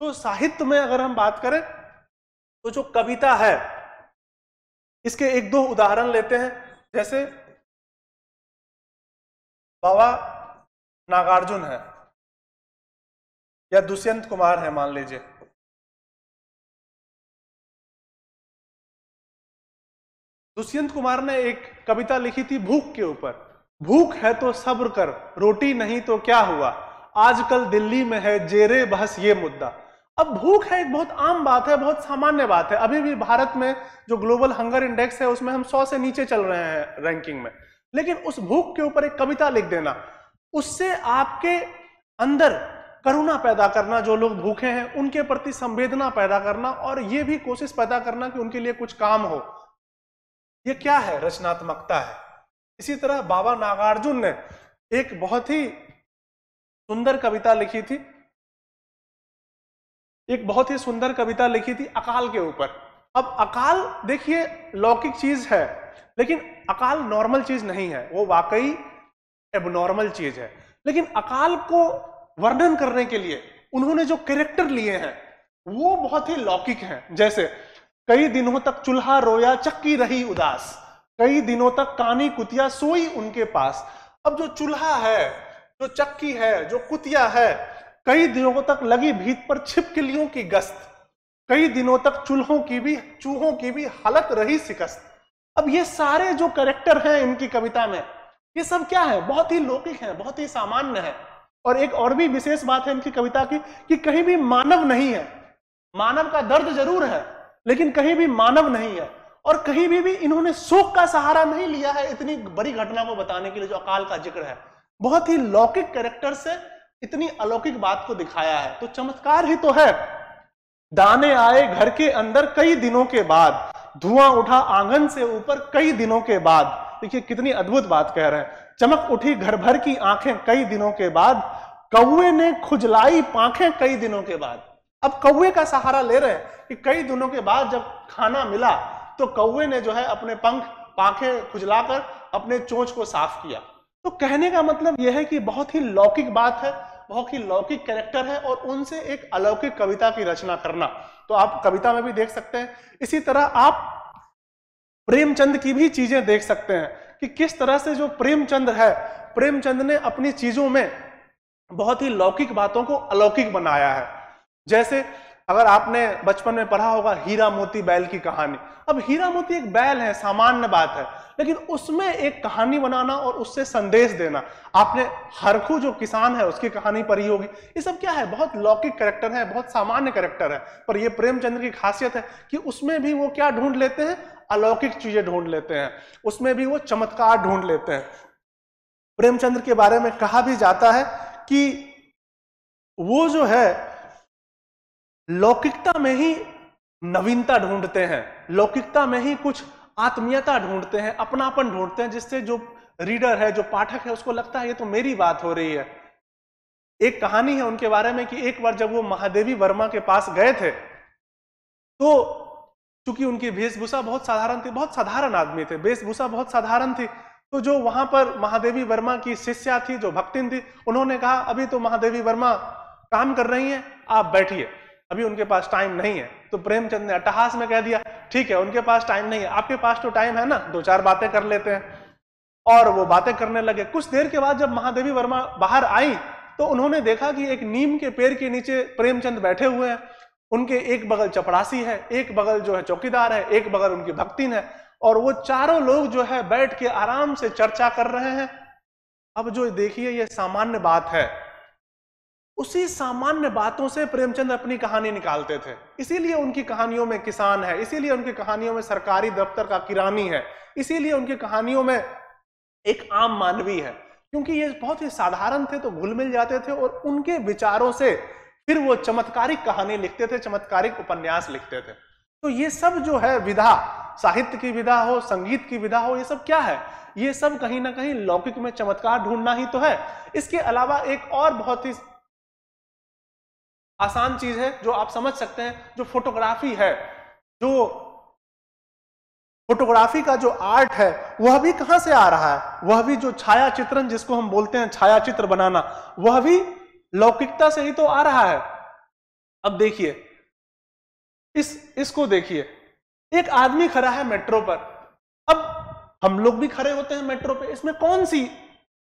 तो साहित्य में अगर हम बात करें तो जो कविता है, इसके 1-2 उदाहरण लेते हैं। जैसे बाबा नागार्जुन है या दुष्यंत कुमार है, मान लीजिए। दुष्यंत कुमार ने एक कविता लिखी थी भूख के ऊपर। भूख है तो सब्र कर, रोटी नहीं तो क्या हुआ, आजकल दिल्ली में है जेरे बहस ये मुद्दा। अब भूख है एक बहुत आम बात है, बहुत सामान्य बात है। अभी भी भारत में जो ग्लोबल हंगर इंडेक्स है उसमें हम 100 से नीचे चल रहे हैं रैंकिंग में। लेकिन उस भूख के ऊपर एक कविता लिख देना, उससे आपके अंदर करुणा पैदा करना, जो लोग भूखे हैं उनके प्रति संवेदना पैदा करना, और ये भी कोशिश पैदा करना कि उनके लिए कुछ काम हो, ये क्या है? रचनात्मकता है। इसी तरह बाबा नागार्जुन ने एक बहुत ही सुंदर कविता लिखी थी, एक बहुत ही सुंदर कविता लिखी थी अकाल के ऊपर। अब अकाल देखिए लौकिक चीज है, लेकिन अकाल नॉर्मल चीज नहीं है, वो वाकई एबनॉर्मल चीज है। लेकिन अकाल को वर्णन करने के लिए उन्होंने जो कैरेक्टर लिए हैं वो बहुत ही लौकिक हैं। जैसे कई दिनों तक चूल्हा रोया चक्की रही उदास, कई दिनों तक कानी कुतिया सोई उनके पास। अब जो चूल्हा है, जो चक्की है, जो कुतिया है, कई दिनों तक लगी भीत पर छिपकलियों की गश्त, कई दिनों तक चूल्हों की भी, चूहों की भी हालत रही शिकस्त। अब ये सारे जो कैरेक्टर हैं इनकी कविता में, ये सब क्या है? बहुत ही लौकिक है, बहुत ही सामान्य है। और एक और भी विशेष बात है इनकी कविता की कि कहीं भी मानव नहीं है। मानव का दर्द जरूर है, लेकिन कहीं भी मानव नहीं है, और कहीं भी इन्होंने शोक का सहारा नहीं लिया है इतनी बड़ी घटना को बताने के लिए जो अकाल का जिक्र है। बहुत ही लौकिक कैरेक्टर से इतनी अलौकिक बात को दिखाया है, तो चमत्कार ही तो है। दाने आए घर के अंदर कई दिनों के बाद, धुआं उठा आंगन से ऊपर कई दिनों के बाद। देखिए कितनी अद्भुत बात कह रहे हैं। चमक उठी घर भर की आंखें कई दिनों के बाद, कौवे ने खुजलाई पांखें कई दिनों के बाद। अब कौवे का सहारा ले रहे हैं कि कई दिनों के बाद जब खाना मिला तो कौवे ने जो है अपने पांखें खुजलाकर अपने चोंच को साफ किया। तो कहने का मतलब यह है कि बहुत ही लौकिक बात है, बहुत ही लौकिक कैरेक्टर है, और उनसे एक अलौकिक कविता की रचना करना तो आप कविता में भी देख सकते हैं। इसी तरह आप प्रेमचंद की भी चीजें देख सकते हैं कि किस तरह से जो प्रेमचंद है, प्रेमचंद ने अपनी चीजों में बहुत ही लौकिक बातों को अलौकिक बनाया है। जैसे अगर आपने बचपन में पढ़ा होगा हीरा मोती बैल की कहानी। अब हीरा मोती एक बैल है, सामान्य बात है, लेकिन उसमें एक कहानी बनाना और उससे संदेश देना। आपने हरखू जो किसान है उसकी कहानी पढ़ी होगी। ये सब क्या है, बहुत लौकिक कैरेक्टर है, बहुत सामान्य कैरेक्टर है, पर ये प्रेमचंद की खासियत है कि उसमें भी वो क्या ढूंढ लेते हैं, अलौकिक चीजें ढूंढ लेते हैं, उसमें भी वो चमत्कार ढूंढ लेते हैं। प्रेमचंद के बारे में कहा भी जाता है कि वो जो है लौकिकता में ही नवीनता ढूंढते हैं, लौकिकता में ही कुछ आत्मीयता ढूंढते हैं, अपनापन ढूंढते हैं, जिससे जो रीडर है, जो पाठक है, उसको लगता है ये तो मेरी बात हो रही है। एक कहानी है उनके बारे में कि एक बार जब वो महादेवी वर्मा के पास गए थे तो चूंकि उनकी वेशभूषा बहुत साधारण थी, बहुत साधारण आदमी थे, वेशभूषा बहुत साधारण थी, तो जो वहां पर महादेवी वर्मा की शिष्या थी, जो भक्तिन थी, उन्होंने कहा अभी तो महादेवी वर्मा काम कर रही हैं, आप बैठिए, अभी उनके पास टाइम नहीं है। तो प्रेमचंद ने अट्टहास में कह दिया ठीक है, उनके पास टाइम नहीं है, आपके पास तो टाइम है ना, दो चार बातें कर लेते हैं। और वो बातें करने लगे। कुछ देर के बाद जब महादेवी वर्मा बाहर आई तो उन्होंने देखा कि एक नीम के पेड़ के नीचे प्रेमचंद बैठे हुए हैं। उनके एक बगल चपरासी है, एक बगल जो है चौकीदार है, एक बगल उनकी भक्तिन है, और वो चारों लोग जो है बैठ के आराम से चर्चा कर रहे हैं। अब जो देखिए ये सामान्य बात है, उसी सामान्य बातों से प्रेमचंद अपनी कहानी निकालते थे। इसीलिए उनकी कहानियों में किसान है, इसीलिए उनकी कहानियों में सरकारी दफ्तर का किरानी है, इसीलिए उनकी कहानियों में एक आम मानवी है, क्योंकि ये बहुत ही साधारण थे तो घुल मिल जाते थे, और उनके विचारों से फिर वो चमत्कारिक कहानी लिखते थे, चमत्कारिक उपन्यास लिखते थे। तो ये सब जो है विधा, साहित्य की विधा हो, संगीत की विधा हो, ये सब क्या है, ये सब कहीं ना कहीं लौकिक में चमत्कार ढूंढना ही तो है। इसके अलावा एक और बहुत ही आसान चीज है जो आप समझ सकते हैं, जो फोटोग्राफी है, जो फोटोग्राफी का जो आर्ट है वह भी कहां से आ रहा है, वह भी जो छाया चित्रण जिसको हम बोलते हैं, छाया चित्र बनाना, वह भी लौकिकता से ही तो आ रहा है। अब देखिए इसको देखिए, एक आदमी खड़ा है मेट्रो पर। अब हम लोग भी खड़े होते हैं मेट्रो पे, इसमें कौन सी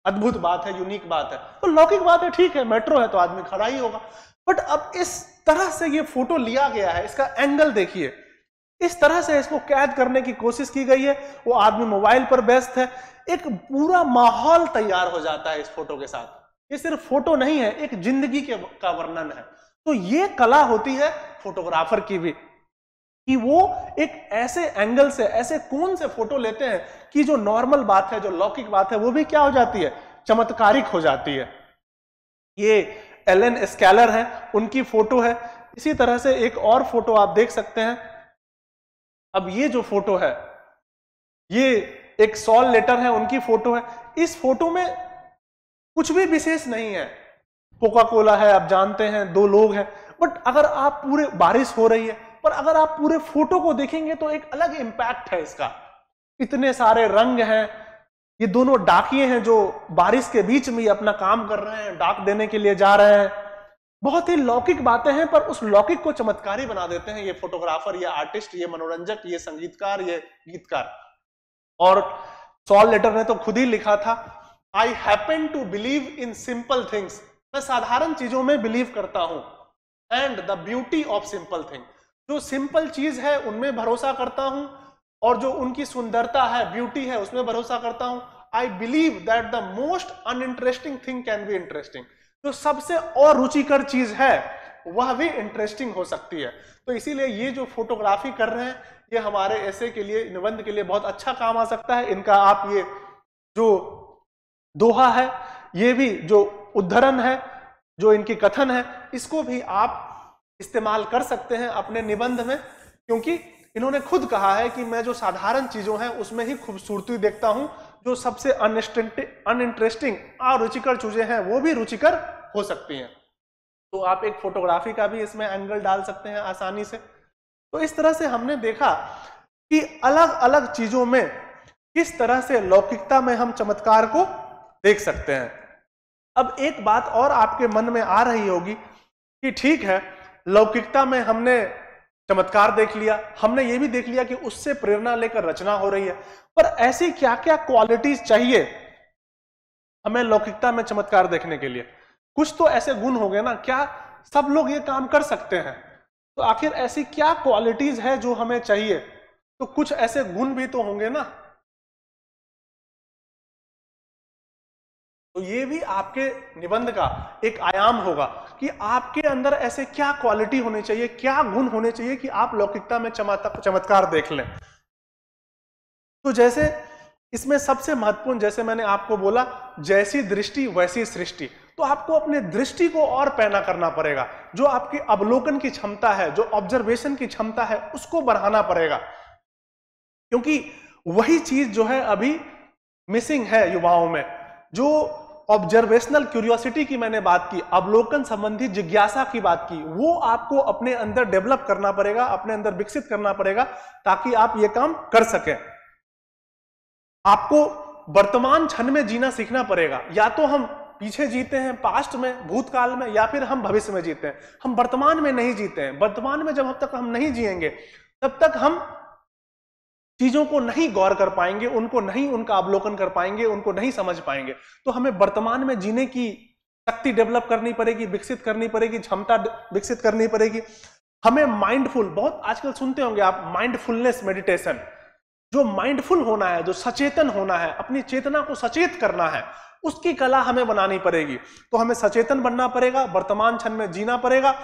अद्भुत बात है, यूनिक बात है, तो लौकिक बात है, ठीक है मेट्रो है तो आदमी खड़ा ही होगा। बट अब इस तरह से ये फोटो लिया गया है, इसका एंगल देखिए, इस तरह से इसको कैद करने की कोशिश की गई है। वो आदमी मोबाइल पर व्यस्त है, एक पूरा माहौल तैयार हो जाता है इस फोटो के साथ। ये सिर्फ फोटो नहीं है, एक जिंदगी का वर्णन है। तो ये कला होती है फोटोग्राफर की भी, कि वो एक ऐसे एंगल से, ऐसे कोण से फोटो लेते हैं कि जो नॉर्मल बात है, जो लौकिक बात है, वो भी क्या हो जाती है, चमत्कारिक हो जाती है। ये एलन स्कैलर है, उनकी फोटो है। इसी तरह से एक और फोटो आप देख सकते हैं। अब ये जो फोटो है, ये एक सॉल लेटर है, उनकी फोटो है। इस फोटो में कुछ भी विशेष नहीं है, कोका कोला है, आप जानते हैं, दो लोग हैं, बट अगर आप पूरे, बारिश हो रही है, पर अगर आप पूरे फोटो को देखेंगे तो एक अलग इंपैक्ट है इसका। इतने सारे रंग हैं, ये दोनों डाकिये हैं जो बारिश के बीच में अपना काम कर रहे हैं, डाक देने के लिए जा रहे हैं। बहुत ही लौकिक बातें हैं, पर उस लौकिक को चमत्कारी बना देते हैं ये फोटोग्राफर, ये आर्टिस्ट, ये मनोरंजक, ये संगीतकार, ये गीतकार। और सॉल लेटर ने तो खुद ही लिखा था, I happen to believe in simple things, मैं साधारण चीजों में बिलीव करता हूं, and the beauty of simple thing, जो सिंपल चीज है उनमें भरोसा करता हूं, और जो उनकी सुंदरता है, ब्यूटी है, उसमें भरोसा करता हूं। I believe that the most uninteresting thing can be interesting, जो सबसे और रुचिकर चीज है वह भी इंटरेस्टिंग हो सकती है। तो इसीलिए ये जो फोटोग्राफी कर रहे हैं, ये हमारे ऐसे के लिए, निबंध के लिए बहुत अच्छा काम आ सकता है। इनका आप ये जो दोहा है, ये भी जो उद्धरण है, जो इनकी कथन है, इसको भी आप इस्तेमाल कर सकते हैं अपने निबंध में, क्योंकि इन्होंने खुद कहा है कि मैं जो साधारण चीजों हैं उसमें ही खूबसूरती देखता हूं, जो सबसे अनइंटरेस्टिंग और रुचिकर चीजें हैं वो भी रुचिकर हो सकती हैं। तो आप एक फोटोग्राफी का भी इसमें एंगल डाल सकते हैं आसानी से। तो इस तरह से हमने देखा कि अलग अलग चीजों में किस तरह से लौकिकता में हम चमत्कार को देख सकते हैं। अब एक बात और आपके मन में आ रही होगी कि ठीक है, लौकिकता में हमने चमत्कार देख लिया, हमने ये भी देख लिया कि उससे प्रेरणा लेकर रचना हो रही है, पर ऐसी क्या क्या क्वालिटीज चाहिए हमें लौकिकता में चमत्कार देखने के लिए? कुछ तो ऐसे गुण होंगे ना, क्या सब लोग ये काम कर सकते हैं? तो आखिर ऐसी क्या क्वालिटीज है जो हमें चाहिए? तो कुछ ऐसे गुण भी तो होंगे ना। तो ये भी आपके निबंध का एक आयाम होगा कि आपके अंदर ऐसे क्या क्वालिटी होनी चाहिए, क्या गुण होने चाहिए कि आप लौकिकता में चमत्कार देख लें। तो जैसे इसमें सबसे महत्वपूर्ण, जैसे मैंने आपको बोला, जैसी दृष्टि वैसी सृष्टि। तो आपको अपने दृष्टि को और पैना करना पड़ेगा, जो आपकी अवलोकन की क्षमता है, जो ऑब्जर्वेशन की क्षमता है, उसको बढ़ाना पड़ेगा, क्योंकि वही चीज जो है अभी मिसिंग है युवाओं में। जो ऑब्जर्वेशनल क्यूरियोसिटी की मैंने बात की, अवलोकन संबंधी जिज्ञासा की बात की, वो आपको अपने अंदर डेवलप करना पड़ेगा, अपने अंदर विकसित करना पड़ेगा, ताकि आप ये काम कर सकें। आपको वर्तमान क्षण में जीना सीखना पड़ेगा। या तो हम पीछे जीते हैं, पास्ट में, भूतकाल में, या फिर हम भविष्य में जीते हैं। हम वर्तमान में नहीं जीते हैं। वर्तमान में जब तक हम नहीं जिएंगे तब तक हम चीजों को नहीं गौर कर पाएंगे, उनको नहीं, उनका अवलोकन कर पाएंगे, उनको नहीं समझ पाएंगे। तो हमें वर्तमान में जीने की शक्ति डेवलप करनी पड़ेगी, विकसित करनी पड़ेगी, क्षमता विकसित करनी पड़ेगी। हमें माइंडफुल, बहुत आजकल सुनते होंगे आप, माइंडफुलनेस मेडिटेशन। जो माइंडफुल होना है, जो सचेतन होना है, अपनी चेतना को सचेत करना है, उसकी कला हमें बनानी पड़ेगी। तो हमें सचेतन बनना पड़ेगा, वर्तमान क्षण में जीना पड़ेगा,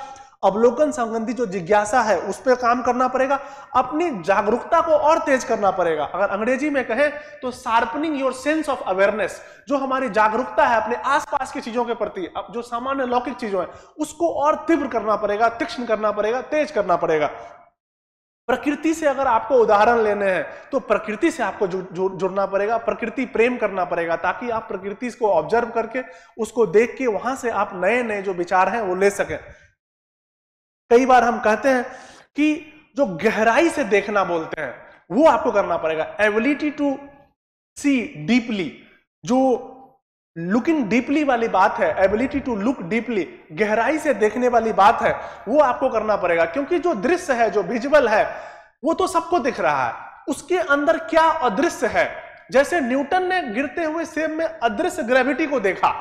अवलोकन संबंधी जो जिज्ञासा है उस पर काम करना पड़ेगा, अपनी जागरूकता को और तेज करना पड़ेगा। अगर अंग्रेजी में कहें तो sharpening your sense of awareness, जो हमारी जागरूकता है अपने आसपास की चीजों के प्रति, अब जो सामान्य लौकिक चीजों है, उसको और तीव्र करना पड़ेगा, तीक्ष्ण करना पड़ेगा, तेज करना पड़ेगा। प्रकृति से अगर आपको उदाहरण लेने हैं तो प्रकृति से आपको जुड़ना पड़ेगा, प्रकृति प्रेम करना पड़ेगा, ताकि आप प्रकृति को ऑब्जर्व करके, उसको देख के, वहां से आप नए नए जो विचार हैं वो ले सकें। कई बार हम कहते हैं कि जो गहराई से देखना बोलते हैं वो आपको करना पड़ेगा, एबिलिटी टू सी डीपली। जो लुकिंग डीपली वाली बात है, एबिलिटी टू लुक डीपली, गहराई से देखने वाली बात है, वो आपको करना पड़ेगा। क्योंकि जो दृश्य है, जो विजुअल है, वो तो सबको दिख रहा है, उसके अंदर क्या अदृश्य है। जैसे न्यूटन ने गिरते हुए सेब में अदृश्य ग्रेविटी को देखा,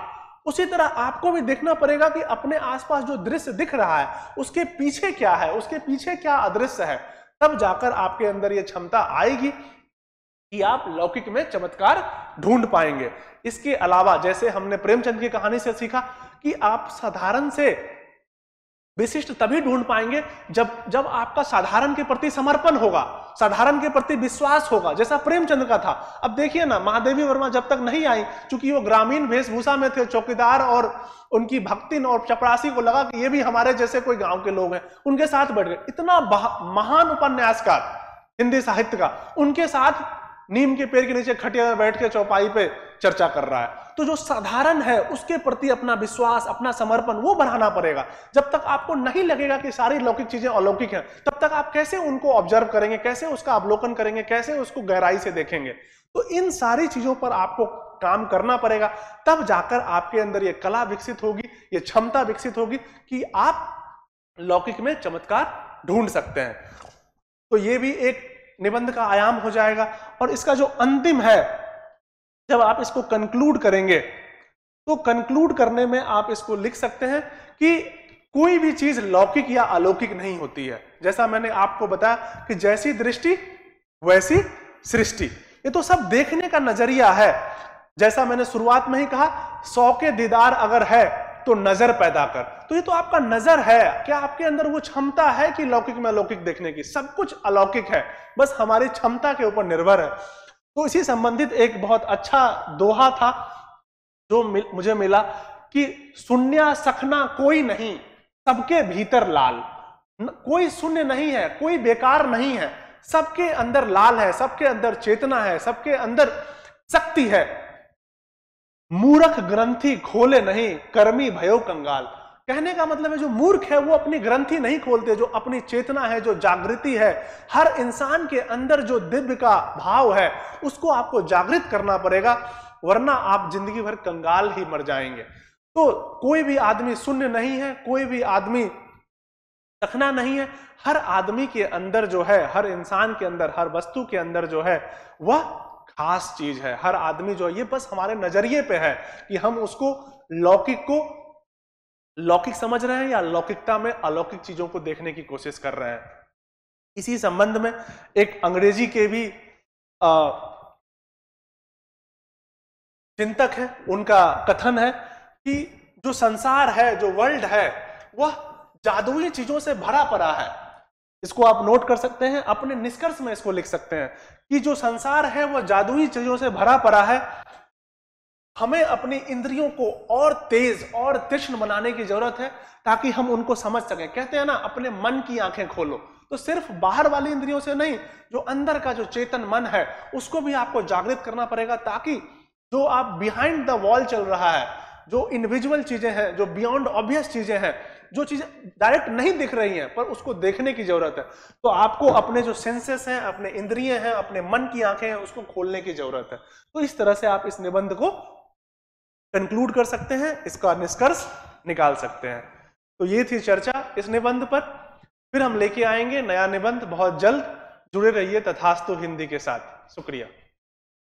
उसी तरह आपको भी देखना पड़ेगा कि अपने आसपास जो दृश्य दिख रहा है उसके पीछे क्या है, उसके पीछे क्या अदृश्य है। तब जाकर आपके अंदर यह क्षमता आएगी कि आप लौकिक में चमत्कार ढूंढ पाएंगे। इसके अलावा जैसे हमने प्रेमचंद की कहानी से सीखा कि आप साधारण से विशिष्ट तभी ढूंढ पाएंगे जब आपका साधारण के प्रति समर्पण होगा, साधारण के प्रति विश्वास होगा, जैसा प्रेमचंद का था। अब देखिए ना, महादेवी वर्मा जब तक नहीं आई, चूंकि वो ग्रामीण वेशभूषा में थे, चौकीदार और उनकी भक्तिन और चपरासी को लगा कि ये भी हमारे जैसे कोई गांव के लोग हैं, उनके साथ बैठ गए। इतना महान उपन्यासकार हिंदी साहित्य का, उनके साथ नीम के पेड़ के नीचे खटिया में बैठ के चौपाई पे चर्चा कर रहा है। तो जो साधारण है उसके प्रति अपना विश्वास, अपना समर्पण, वो बढ़ाना पड़ेगा। जब तक आपको नहीं लगेगा कि सारी लौकिक चीजें अलौकिक हैं, तब तक आप कैसे उनको ऑब्जर्व करेंगे, कैसे उसका अवलोकन करेंगे, कैसे उसको गहराई से देखेंगे। तो इन सारी चीजों पर आपको काम करना पड़ेगा, तब जाकर आपके अंदर ये कला विकसित होगी, ये क्षमता विकसित होगी कि आप लौकिक में चमत्कार ढूंढ सकते हैं। तो ये भी एक निबंध का आयाम हो जाएगा। और इसका जो अंतिम है, जब आप इसको कंक्लूड करेंगे तो कंक्लूड करने में आप इसको लिख सकते हैं कि कोई भी चीज लौकिक या अलौकिक नहीं होती है। जैसा मैंने आपको बताया कि जैसी दृष्टि वैसी सृष्टि, ये तो सब देखने का नजरिया है। जैसा मैंने शुरुआत में ही कहा, 100 के दीदार अगर है तो नजर पैदा कर। तो ये तो आपका नजर है, क्या आपके अंदर वो क्षमता है कि लौकिक में अलौकिक देखने की? सब कुछ अलौकिक है, बस हमारी क्षमता के ऊपर निर्भर है। तो इसी संबंधित एक बहुत अच्छा दोहा था जो मुझे मिला कि शून्य सखना कोई नहीं, सबके भीतर लाल। कोई शून्य नहीं है, कोई बेकार नहीं है, सबके अंदर लाल है, सबके अंदर चेतना है, सबके अंदर शक्ति है। मूर्ख ग्रंथि खोले नहीं, कर्मी भयो कंगाल। कहने का मतलब है जो मूर्ख है वो अपनी ग्रंथि नहीं खोलते, जो अपनी चेतना है, जो जागृति है, हर इंसान के अंदर जो दिव्य का भाव है उसको आपको जागृत करना पड़ेगा, वरना आप जिंदगी भर कंगाल ही मर जाएंगे। तो कोई भी आदमी शून्य नहीं है, कोई भी आदमी तखना नहीं है। हर आदमी के अंदर जो है, हर इंसान के अंदर, हर वस्तु के अंदर जो है वह खास चीज है। हर आदमी जो है, ये बस हमारे नजरिए पे है कि हम उसको लौकिक को लौकिक समझ रहे हैं या लौकिकता में अलौकिक चीजों को देखने की कोशिश कर रहे हैं। इसी संबंध में एक अंग्रेजी के भी चिंतक है, उनका कथन है कि जो संसार है, जो वर्ल्ड है, वह जादुई चीजों से भरा पड़ा है। इसको आप नोट कर सकते हैं, अपने निष्कर्ष में इसको लिख सकते हैं कि जो संसार है वह जादुई चीजों से भरा पड़ा है। हमें अपनी इंद्रियों को और तेज और तीक्ष्ण बनाने की जरूरत है ताकि हम उनको समझ सकें। कहते हैं ना, अपने मन की आंखें खोलो। तो सिर्फ बाहर वाली इंद्रियों से नहीं, जो अंदर का जो चेतन मन है उसको भी आपको जागृत करना पड़ेगा, ताकि जो आप बिहाइंड द वॉल चल रहा है, जो इनविजुअल चीजें हैं, जो बियॉन्ड ऑब्वियस चीजें हैं, जो चीजें डायरेक्ट नहीं दिख रही हैं पर उसको देखने की जरूरत है। तो आपको अपने जो सेंसेस हैं, अपने इंद्रिय हैं, अपने मन की आंखें हैं, उसको खोलने की जरूरत है। तो इस तरह से आप इस निबंध को कंक्लूड कर सकते हैं, इसका निष्कर्ष निकाल सकते हैं। तो ये थी चर्चा इस निबंध पर। फिर हम लेके आएंगे नया निबंध बहुत जल्द। जुड़े रहिए तथास्तु हिंदी के साथ। शुक्रिया।